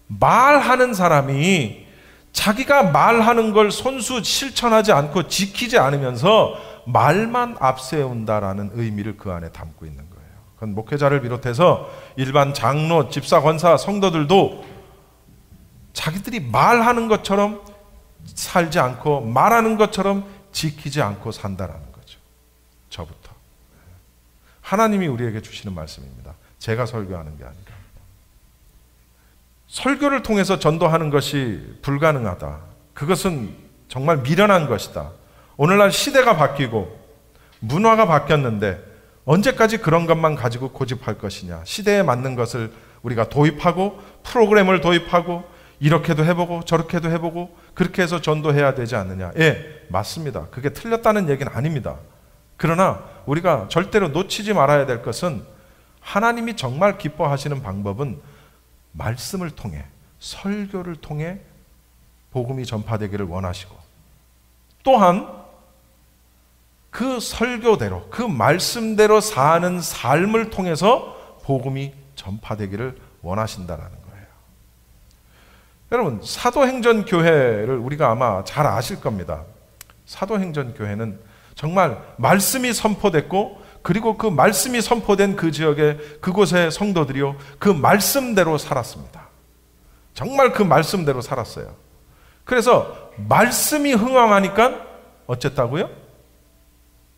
말하는 사람이 자기가 말하는 걸 손수 실천하지 않고 지키지 않으면서 말만 앞세운다라는 의미를 그 안에 담고 있는 거예요. 그건 목회자를 비롯해서 일반 장로, 집사, 권사, 성도들도 자기들이 말하는 것처럼 살지 않고 말하는 것처럼 지키지 않고 산다라는 거죠. 저부터. 하나님이 우리에게 주시는 말씀입니다. 제가 설교하는 게 아니라. 설교를 통해서 전도하는 것이 불가능하다. 그것은 정말 미련한 것이다. 오늘날 시대가 바뀌고 문화가 바뀌었는데 언제까지 그런 것만 가지고 고집할 것이냐. 시대에 맞는 것을 우리가 도입하고 프로그램을 도입하고 이렇게도 해보고 저렇게도 해보고 그렇게 해서 전도해야 되지 않느냐. 예, 맞습니다. 그게 틀렸다는 얘기는 아닙니다. 그러나 우리가 절대로 놓치지 말아야 될 것은, 하나님이 정말 기뻐하시는 방법은 말씀을 통해, 설교를 통해 복음이 전파되기를 원하시고, 또한 그 설교대로, 그 말씀대로 사는 삶을 통해서 복음이 전파되기를 원하신다라는 거예요. 여러분, 사도행전 교회를 우리가 아마 잘 아실 겁니다. 사도행전 교회는 정말 말씀이 선포됐고, 그리고 그 말씀이 선포된 그 지역에, 그곳의 성도들이요, 그 말씀대로 살았습니다. 정말 그 말씀대로 살았어요. 그래서 말씀이 흥왕하니까 어쨌다고요?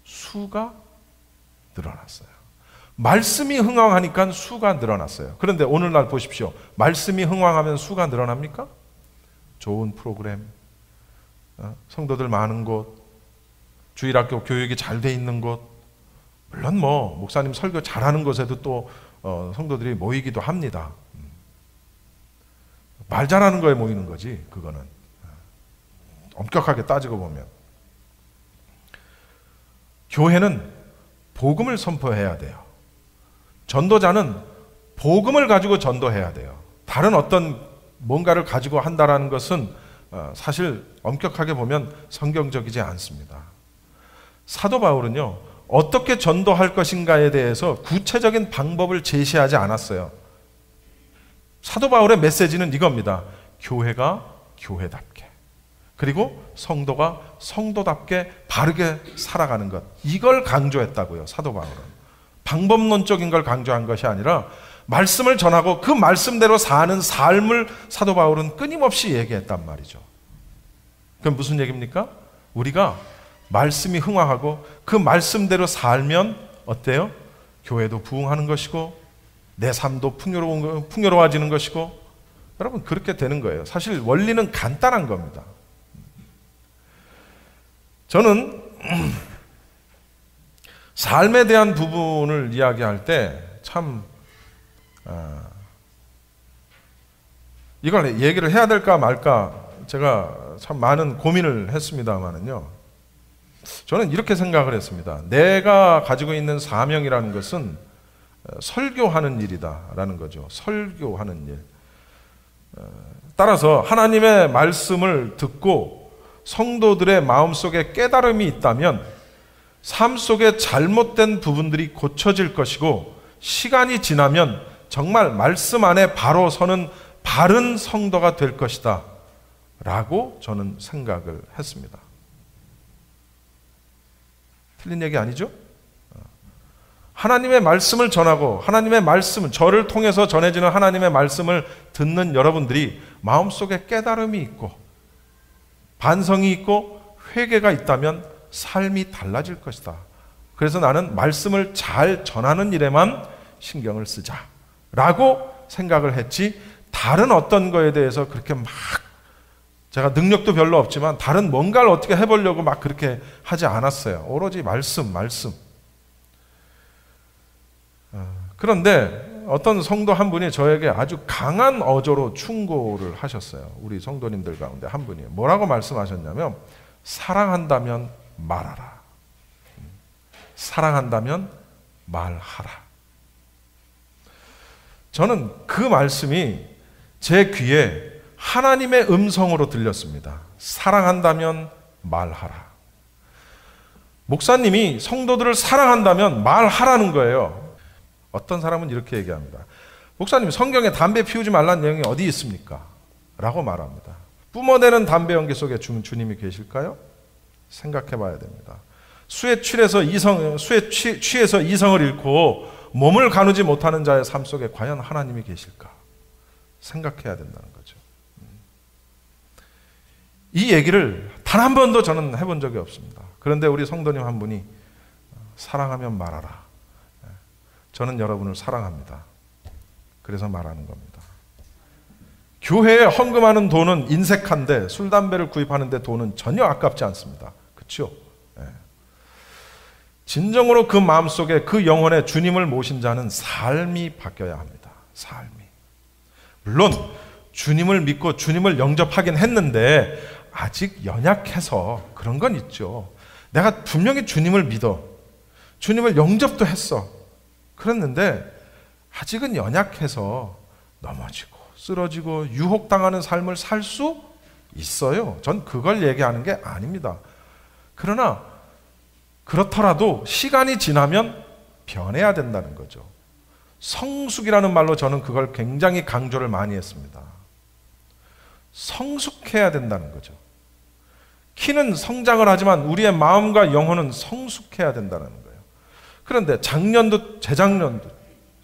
수가 늘어났어요. 말씀이 흥왕하니까 수가 늘어났어요. 그런데 오늘날 보십시오. 말씀이 흥왕하면 수가 늘어납니까? 좋은 프로그램, 성도들 많은 곳, 주일학교 교육이 잘 돼 있는 곳, 물론 뭐 목사님 설교 잘하는 곳에도 또 성도들이 모이기도 합니다. 말 잘하는 거에 모이는 거지, 그거는. 엄격하게 따지고 보면. 교회는 복음을 선포해야 돼요. 전도자는 복음을 가지고 전도해야 돼요. 다른 어떤 뭔가를 가지고 한다라는 것은 사실 엄격하게 보면 성경적이지 않습니다. 사도 바울은요, 어떻게 전도할 것인가에 대해서 구체적인 방법을 제시하지 않았어요. 사도 바울의 메시지는 이겁니다. 교회가 교회답게, 그리고 성도가 성도답게 바르게 살아가는 것, 이걸 강조했다고요. 사도 바울은 방법론적인 걸 강조한 것이 아니라 말씀을 전하고 그 말씀대로 사는 삶을 사도 바울은 끊임없이 얘기했단 말이죠. 그럼 무슨 얘기입니까? 우리가 말씀이 흥왕하고 그 말씀대로 살면 어때요? 교회도 부흥하는 것이고 내 삶도 풍요로워지는 것이고, 여러분 그렇게 되는 거예요. 사실 원리는 간단한 겁니다. 저는 삶에 대한 부분을 이야기할 때 참 이걸 얘기를 해야 될까 말까 제가 참 많은 고민을 했습니다만은요, 저는 이렇게 생각을 했습니다. 내가 가지고 있는 사명이라는 것은 설교하는 일이다라는 거죠. 설교하는 일. 따라서 하나님의 말씀을 듣고 성도들의 마음속에 깨달음이 있다면 삶 속에 잘못된 부분들이 고쳐질 것이고, 시간이 지나면 정말 말씀 안에 바로 서는 바른 성도가 될 것이다 라고 저는 생각을 했습니다. 틀린 얘기 아니죠? 하나님의 말씀을 전하고 하나님의 말씀, 저를 통해서 전해지는 하나님의 말씀을 듣는 여러분들이 마음속에 깨달음이 있고 반성이 있고 회개가 있다면 삶이 달라질 것이다. 그래서 나는 말씀을 잘 전하는 일에만 신경을 쓰자 라고 생각을 했지, 다른 어떤 거에 대해서 그렇게 막 제가 능력도 별로 없지만 다른 뭔가를 어떻게 해보려고 막 그렇게 하지 않았어요. 오로지 말씀. 그런데 어떤 성도 한 분이 저에게 아주 강한 어조로 충고를 하셨어요. 우리 성도님들 가운데 한 분이 뭐라고 말씀하셨냐면, 사랑한다면 말하라. 사랑한다면 말하라. 저는 그 말씀이 제 귀에 하나님의 음성으로 들렸습니다. 사랑한다면 말하라. 목사님이 성도들을 사랑한다면 말하라는 거예요. 어떤 사람은 이렇게 얘기합니다. 목사님, 성경에 담배 피우지 말라는 내용이 어디 있습니까? 라고 말합니다. 뿜어내는 담배 연기 속에 주님이 계실까요? 생각해 봐야 됩니다. 수에 취해서 이성을 잃고 몸을 가누지 못하는 자의 삶 속에 과연 하나님이 계실까? 생각해야 된다는 거죠. 이 얘기를 단 한 번도 저는 해본 적이 없습니다. 그런데 우리 성도님 한 분이 사랑하면 말하라. 저는 여러분을 사랑합니다. 그래서 말하는 겁니다. 교회에 헌금하는 돈은 인색한데 술, 담배를 구입하는 데 돈은 전혀 아깝지 않습니다. 그렇죠? 진정으로 그 마음속에 그 영혼에 주님을 모신 자는 삶이 바뀌어야 합니다. 삶이. 물론 주님을 믿고 주님을 영접하긴 했는데 아직 연약해서 그런 건 있죠. 내가 분명히 주님을 믿어. 주님을 영접도 했어. 그랬는데 아직은 연약해서 넘어지고 쓰러지고 유혹당하는 삶을 살 수 있어요. 전 그걸 얘기하는 게 아닙니다. 그러나 그렇더라도 시간이 지나면 변해야 된다는 거죠. 성숙이라는 말로 저는 그걸 굉장히 강조를 많이 했습니다. 성숙해야 된다는 거죠. 키는 성장을 하지만 우리의 마음과 영혼은 성숙해야 된다는 거예요. 그런데 작년도 재작년도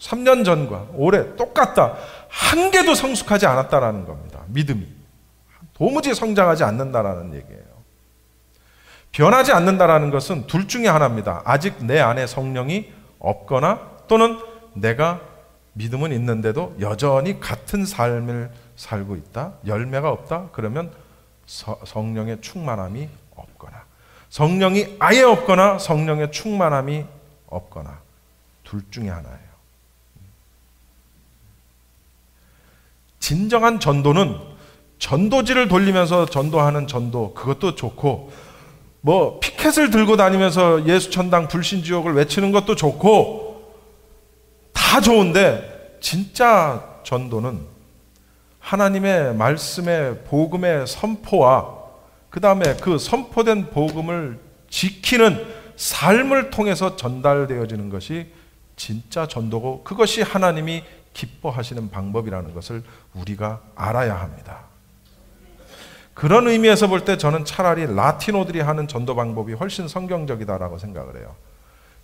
3년 전과 올해 똑같다. 한 개도 성숙하지 않았다라는 겁니다. 믿음이. 도무지 성장하지 않는다라는 얘기예요. 변하지 않는다라는 것은 둘 중에 하나입니다. 아직 내 안에 성령이 없거나 또는 내가 믿음은 있는데도 여전히 같은 삶을 살고 있다. 열매가 없다. 그러면 성령의 충만함이 없거나 성령이 아예 없거나 성령의 충만함이 없거나 둘 중에 하나예요. 진정한 전도는 전도지를 돌리면서 전도하는 전도, 그것도 좋고 뭐 피켓을 들고 다니면서 예수천당 불신지옥을 외치는 것도 좋고 다 좋은데, 진짜 전도는 하나님의 말씀의 복음의 선포와 그 다음에 그 선포된 복음을 지키는 삶을 통해서 전달되어지는 것이 진짜 전도고, 그것이 하나님이 기뻐하시는 방법이라는 것을 우리가 알아야 합니다. 그런 의미에서 볼 때 저는 차라리 라티노들이 하는 전도 방법이 훨씬 성경적이다라고 생각을 해요.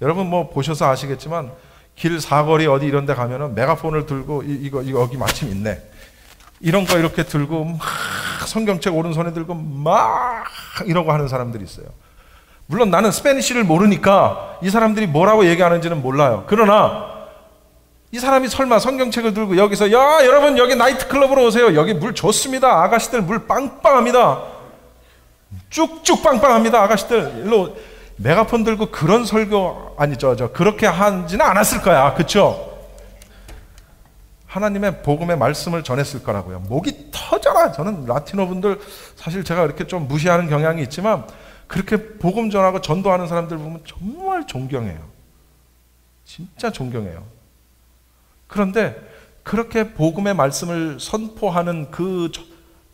여러분 뭐 보셔서 아시겠지만 길 사거리 어디 이런 데 가면은 메가폰을 들고 이거 여기 마침 있네. 이런 거 이렇게 들고 막 성경책 오른손에 들고 막 이러고 하는 사람들이 있어요. 물론 나는 스페니쉬를 모르니까 이 사람들이 뭐라고 얘기하는지는 몰라요. 그러나 이 사람이 설마 성경책을 들고 여기서 야 여러분 여기 나이트클럽으로 오세요. 여기 물 좋습니다. 아가씨들 물 빵빵합니다. 쭉쭉 빵빵합니다. 아가씨들 일로 메가폰 들고 그런 설교 아니죠. 그렇게 하지는 않았을 거야. 그렇죠? 하나님의 복음의 말씀을 전했을 거라고요. 목이 터져라. 저는 라티노 분들 사실 제가 이렇게 좀 무시하는 경향이 있지만 그렇게 복음 전하고 전도하는 사람들 보면 정말 존경해요. 진짜 존경해요. 그런데 그렇게 복음의 말씀을 선포하는 그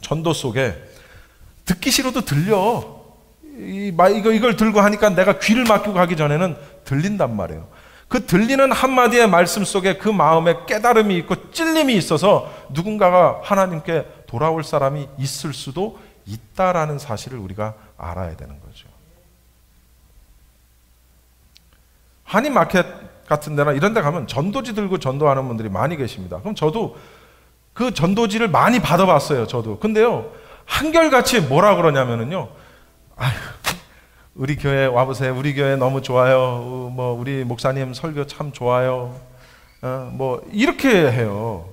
전도 속에 듣기 싫어도 들려. 이걸 들고 하니까 내가 귀를 막히고 가기 전에는 들린단 말이에요. 그 들리는 한마디의 말씀 속에 그 마음에 깨달음이 있고 찔림이 있어서 누군가가 하나님께 돌아올 사람이 있을 수도 있다라는 사실을 우리가 알아야 되는 거죠. 한인마켓 같은 데나 이런 데 가면 전도지 들고 전도하는 분들이 많이 계십니다. 그럼 저도 그 전도지를 많이 받아봤어요. 저도. 근데요, 한결같이 뭐라 그러냐면요. 아유, 우리 교회 와보세요. 우리 교회 너무 좋아요. 우리 목사님 설교 참 좋아요. 이렇게 해요.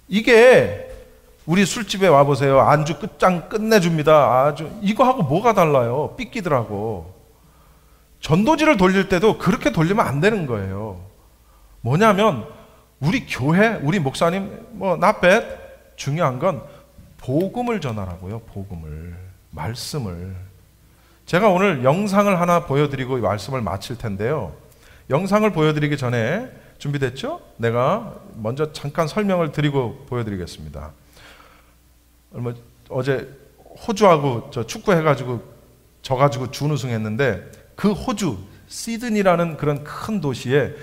이게 우리 술집에 와보세요. 안주 끝내줍니다. 아주 이거하고 뭐가 달라요? 삐끼들하고. 전도지를 돌릴 때도 그렇게 돌리면 안 되는 거예요. 뭐냐면 우리 교회, 우리 목사님 not bad. 중요한 건 복음을 전하라고요. 복음을, 말씀을. 제가 오늘 영상을 하나 보여드리고 말씀을 마칠 텐데요. 영상을 보여드리기 전에 준비됐죠? 내가 먼저 잠깐 설명을 드리고 보여드리겠습니다. 어제 호주하고 축구해가지고 져가지고 준우승했는데 그 호주 시드니라는 그런 큰 도시에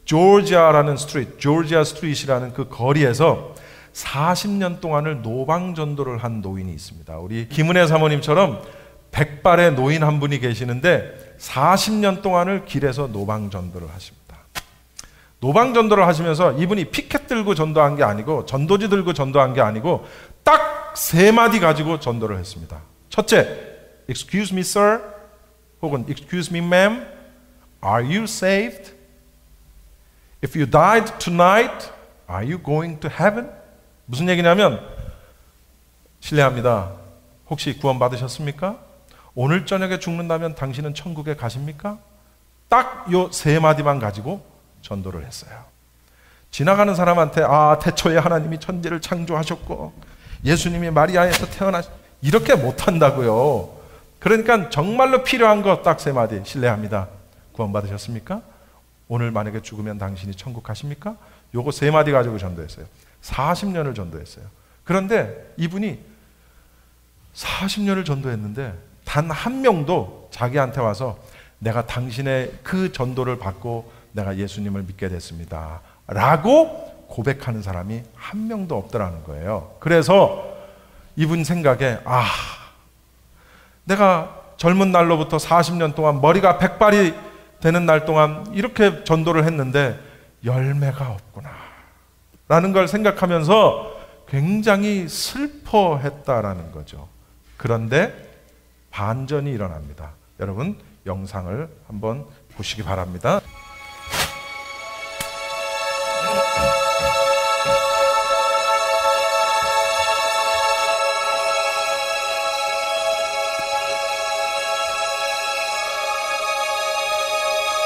조지아라는 조지아 스트리트이라는 그 거리에서 40년 동안을 노방전도를 한 노인이 있습니다. 우리 김은혜 사모님처럼 백발의 노인 한 분이 계시는데 40년 동안을 길에서 노방전도를 하십니다. 노방전도를 하시면서 이분이 피켓 들고 전도한 게 아니고 전도지 들고 전도한 게 아니고 딱 세 마디 가지고 전도를 했습니다. 첫째, Excuse me, sir. 혹은 Excuse me, ma'am. Are you saved? If you died tonight, are you going to heaven? 무슨 얘기냐면 실례합니다. 혹시 구원 받으셨습니까? 오늘 저녁에 죽는다면 당신은 천국에 가십니까? 딱 요 세 마디만 가지고 전도를 했어요. 지나가는 사람한테 태초에 하나님이 천지를 창조하셨고 예수님이 마리아에서 이렇게 못한다고요. 그러니까 정말로 필요한 거 딱 세 마디. 실례합니다. 구원 받으셨습니까? 오늘 만약에 죽으면 당신이 천국 가십니까? 요거 세 마디 가지고 전도했어요. 40년을 전도했어요. 그런데 이분이 40년을 전도했는데 단 한 명도 자기한테 와서 내가 당신의 그 전도를 받고 내가 예수님을 믿게 됐습니다 라고 고백하는 사람이 한 명도 없더라는 거예요. 그래서 이분 생각에 내가 젊은 날로부터 40년 동안 머리가 백발이 되는 날 동안 이렇게 전도를 했는데 열매가 없구나 라는 걸 생각하면서 굉장히 슬퍼했다라는 거죠. 그런데 반전이 일어납니다. 여러분 영상을 한번 보시기 바랍니다.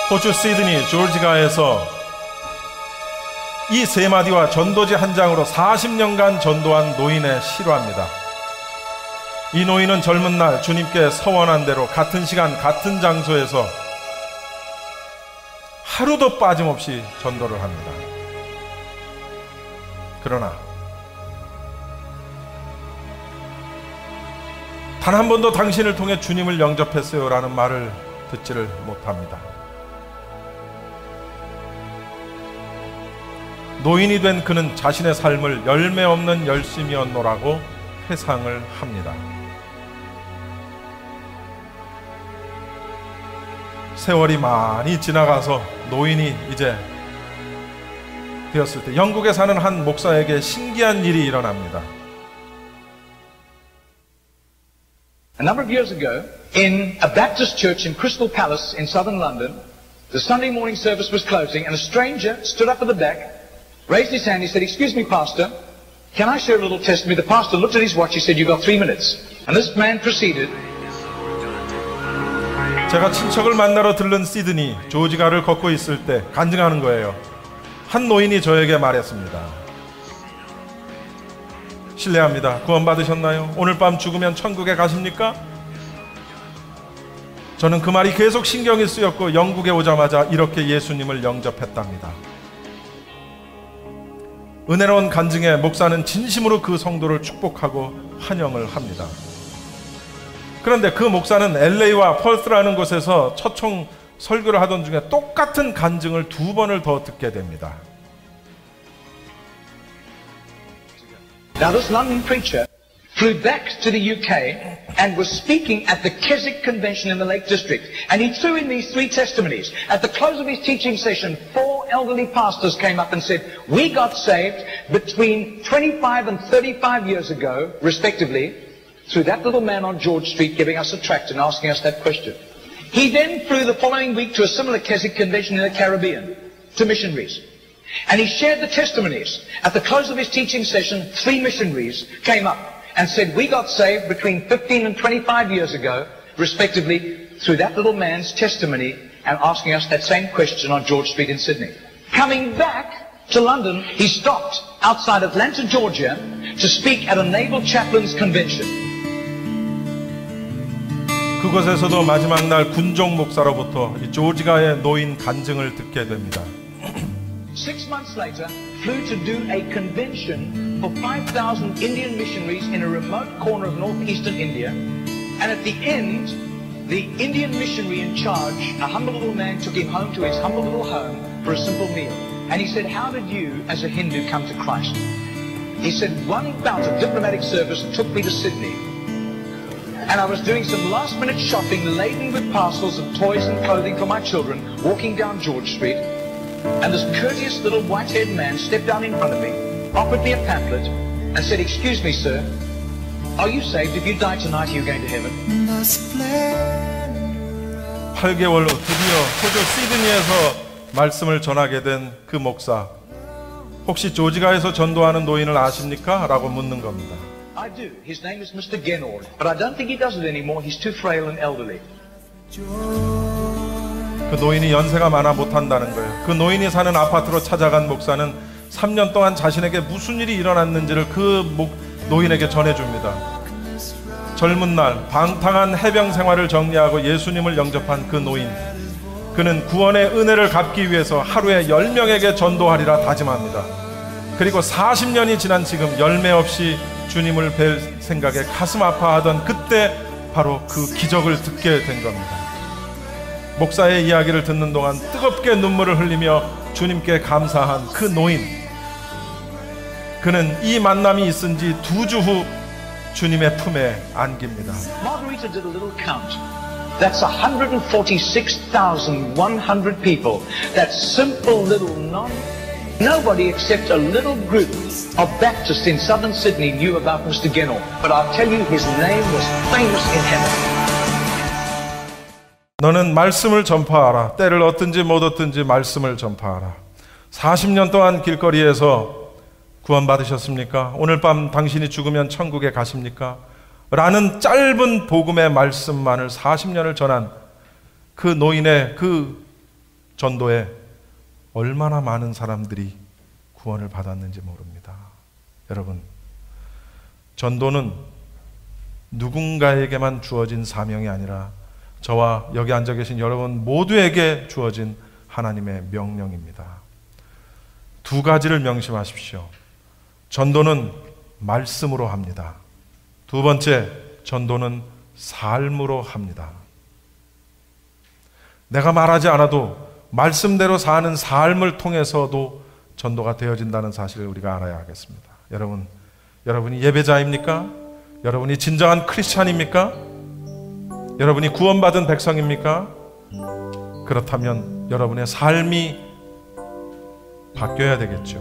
호주 시드니 조지아에서 이 세 마디와 전도지 한 장으로 40년간 전도한 노인의 실화입니다. 이 노인은 젊은 날 주님께 서원한 대로 같은 시간 같은 장소에서 하루도 빠짐없이 전도를 합니다. 그러나 단 한 번도 당신을 통해 주님을 영접했어요 라는 말을 듣지를 못합니다. 노인이 된 그는 자신의 삶을 열매 없는 열심이었노라고 회상을 합니다. 세월이 많이 지나가서 노인이 이제 되었을 때 영국에 사는 한 목사에게 신기한 일이 일어납니다. A number of years ago, in a Baptist church in Crystal Palace in southern London, The Sunday morning service was closing and a stranger stood up at the back, raised his hand, he said, "Excuse me, Pastor, can I share a little testimony?" The pastor looked at his watch, he said, "You've got 3 minutes. And this man proceeded. 제가 친척을 만나러 들른 시드니, 조지가를 걷고 있을 때 간증하는 거예요. 한 노인이 저에게 말했습니다. 실례합니다. 구원 받으셨나요? 오늘 밤 죽으면 천국에 가십니까? 저는 그 말이 계속 신경이 쓰였고 영국에 오자마자 이렇게 예수님을 영접했답니다. 은혜로운 간증에 목사는 진심으로 그 성도를 축복하고 환영을 합니다. 그런데 그 목사는 LA와 펄스라는 곳에서 초청 설교를 하던 중에 똑같은 간증을 2번을 더 듣게 됩니다. Now this London preacher flew back to the UK and was speaking at the Keswick Convention in the Lake District. And he threw in these 3 testimonies. At the close of his teaching session, 4 elderly pastors came up and said, "We got saved between 25 and 35 years ago, respectively, through that little man on George Street giving us a tract and asking us that question." He then flew the following week to a similar Keswick Convention in the Caribbean, to missionaries. And he shared the testimonies. At the close of his teaching session, 3 missionaries came up and said, "We got saved between 15 and 25 years ago, respectively, through that little man's testimony and asking us that same question on George Street in Sydney." Coming back to London, he stopped outside Atlanta, Georgia, to speak at a Naval Chaplains Convention. 그곳에서도 마지막 날 군종 목사로부터 이 조지가의 노인 간증을 듣게 됩니다. 6 months later, flew to do a convention for 5,000 Indian missionaries in a remote corner of northeastern India. And at the end, the Indian missionary in charge, a humble little man, took him home to his humble little home for a simple meal. And he said, "How did you, as a Hindu, come to Christ?" He said, "One bout of diplomatic service took me to Sydney. And I was doing some last-minute shopping laden with parcels of toys and clothing for my children, walking down George Street. And this courteous little white-haired man stepped down in front of me, offered me a pamphlet, and said, 'Excuse me, sir, are you saved? If you die tonight, are you going to heaven?' 8개월 후 드디어 호주 시드니에서 말씀을 전하게 된 그 목사. 혹시 조지가에서 전도하는 노인을 아십니까? 라고 묻는 겁니다. I do. His name is Mr. Genord, but I don't think he does it anymore. He's too frail and elderly. 그 노인이 연세가 많아 못한다는 거예요. 그 노인이 사는 아파트로 찾아간 목사는 3년 동안 자신에게 무슨 일이 일어났는지를 그 노인에게 전해줍니다. 젊은 날 방탕한 해병 생활을 정리하고 예수님을 영접한 그 노인, 그는 구원의 은혜를 갚기 위해서 하루에 10명에게 전도하리라 다짐합니다. 그리고 40년이 지난 지금 열매 없이 주님을 뵐 생각에 가슴 아파하던 그때 바로 그 기적을 듣게 된 겁니다. 목사의 이야기를 듣는 동안 뜨겁게 눈물을 흘리며 주님께 감사한 그 노인, 그는 이 만남이 있은 지 2주 후 주님의 품에 안깁니다. Margarita did a little count. That's 146,100 people. That simple little nobody except a little group of Baptists in southern Sydney knew about Mr. Genord. But I'll tell you, his name was famous in heaven. 너는 말씀을 전파하라. 때를 얻든지 못 얻든지 말씀을 전파하라. 40년 동안 길거리에서 구원 받으셨습니까? 오늘 밤 당신이 죽으면 천국에 가십니까? 라는 짧은 복음의 말씀만을 40년을 전한 그 노인의 그 전도에 얼마나 많은 사람들이 구원을 받았는지 모릅니다. 여러분, 전도는 누군가에게만 주어진 사명이 아니라 저와 여기 앉아 계신 여러분 모두에게 주어진 하나님의 명령입니다. 2 가지를 명심하십시오. 전도는 말씀으로 합니다. 2 번째, 전도는 삶으로 합니다. 내가 말하지 않아도 말씀대로 사는 삶을 통해서도 전도가 되어진다는 사실을 우리가 알아야 하겠습니다. 여러분이 예배자입니까? 여러분이 진정한 크리스찬입니까? 여러분이 구원받은 백성입니까? 그렇다면 여러분의 삶이 바뀌어야 되겠죠.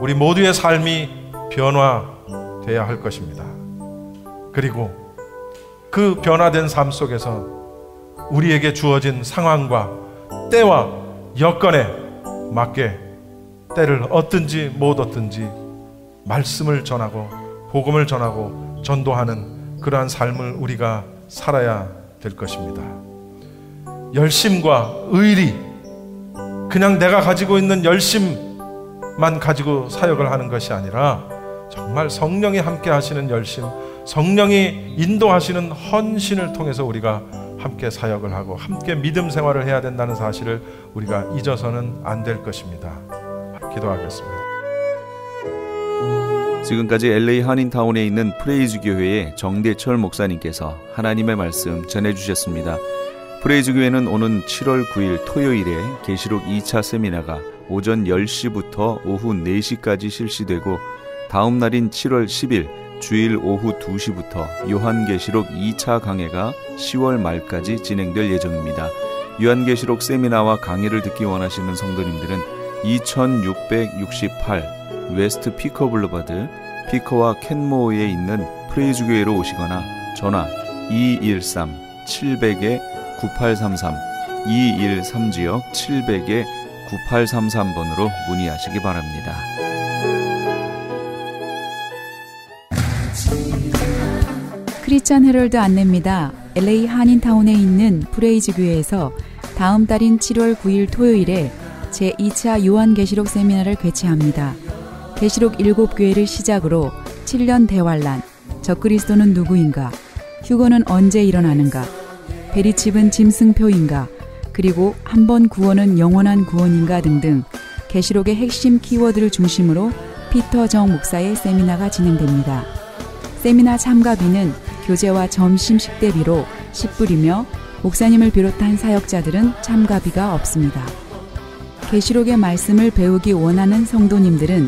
우리 모두의 삶이 변화되어야 할 것입니다. 그리고 그 변화된 삶 속에서 우리에게 주어진 상황과 때와 여건에 맞게 때를 얻든지 못 얻든지 말씀을 전하고 복음을 전하고 전도하는 그러한 삶을 우리가 살아야 될 것입니다. 열심과 의리, 그냥 내가 가지고 있는 열심만 가지고 사역을 하는 것이 아니라 정말 성령이 함께 하시는 열심, 성령이 인도하시는 헌신을 통해서 우리가 함께 사역을 하고 함께 믿음 생활을 해야 된다는 사실을 우리가 잊어서는 안 될 것입니다. 기도하겠습니다. 지금까지 LA 한인타운에 있는 프레이즈 교회의 정대철 목사님께서 하나님의 말씀 전해주셨습니다. 프레이즈 교회는 오는 7월 9일 토요일에 계시록 2차 세미나가 오전 10시부터 오후 4시까지 실시되고 다음 날인 7월 10일 주일 오후 2시부터 요한계시록 2차 강해가 10월 말까지 진행될 예정입니다. 요한계시록 세미나와 강의를 듣기 원하시는 성도님들은 2668 웨스트 피커 블루바드 피커와 캔모어에 있는 프레이즈 교회로 오시거나 전화 213-700-9833 213지역 700-9833번으로 문의하시기 바랍니다. 크리스찬 헤럴드 안내입니다. LA 한인타운에 있는 프레이즈 교회에서 다음 달인 7월 9일 토요일에 제2차 요한계시록 세미나를 개최합니다. 계시록 7교회를 시작으로 7년 대환란, 적그리스도는 누구인가, 휴거는 언제 일어나는가, 베리칩은 짐승표인가, 그리고 한 번 구원은 영원한 구원인가 등등 계시록의 핵심 키워드를 중심으로 피터 정 목사의 세미나가 진행됩니다. 세미나 참가비는 교제와 점심 식대비로 10불이며 목사님을 비롯한 사역자들은 참가비가 없습니다. 계시록의 말씀을 배우기 원하는 성도님들은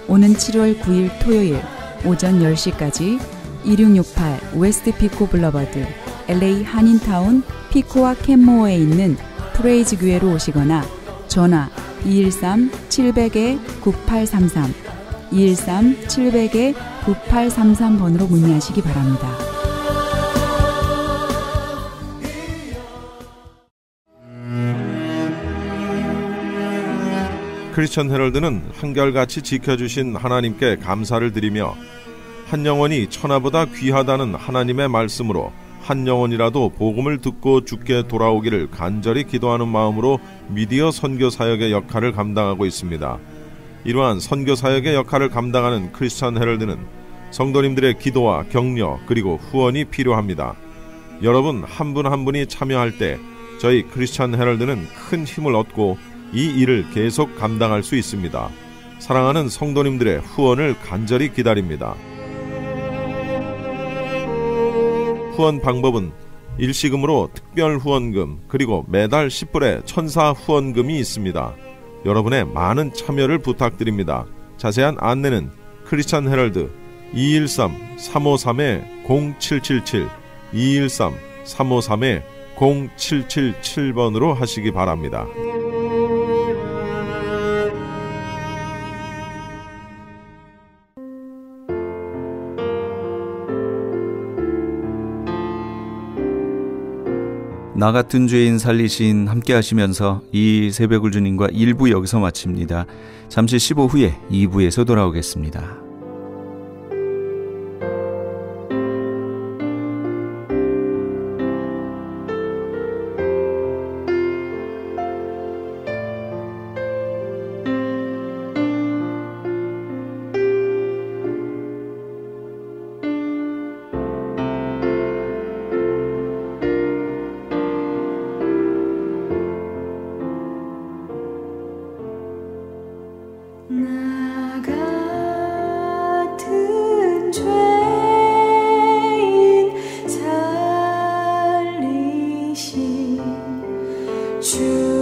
오는 7월 9일 토요일 오전 10시까지 2668 웨스트 피코 블러버드 LA 한인타운 피코와 캔모어에 있는 프레이즈 교회로 오시거나 전화 213-700-9833 213-700-9833번으로 문의하시기 바랍니다. 크리스천 헤럴드는 한결같이 지켜주신 하나님께 감사를 드리며 한 영혼이 천하보다 귀하다는 하나님의 말씀으로 한 영혼이라도 복음을 듣고 주께 돌아오기를 간절히 기도하는 마음으로 미디어 선교 사역의 역할을 감당하고 있습니다. 이러한 선교 사역의 역할을 감당하는 크리스천 헤럴드는 성도님들의 기도와 격려 그리고 후원이 필요합니다. 여러분 한 분 한 분이 참여할 때 저희 크리스천 헤럴드는 큰 힘을 얻고 이 일을 계속 감당할 수 있습니다. 사랑하는 성도님들의 후원을 간절히 기다립니다. 후원 방법은 일시금으로 특별 후원금 그리고 매달 10불의 천사 후원금이 있습니다. 여러분의 많은 참여를 부탁드립니다. 자세한 안내는 크리스천 헤럴드 213-353-0777 213-353-0777번으로 하시기 바랍니다. 나 같은 죄인 살리신 함께 하시면서 이 새벽을 주님과 1부 여기서 마칩니다. 잠시 15 후에 2부에서 돌아오겠습니다. 주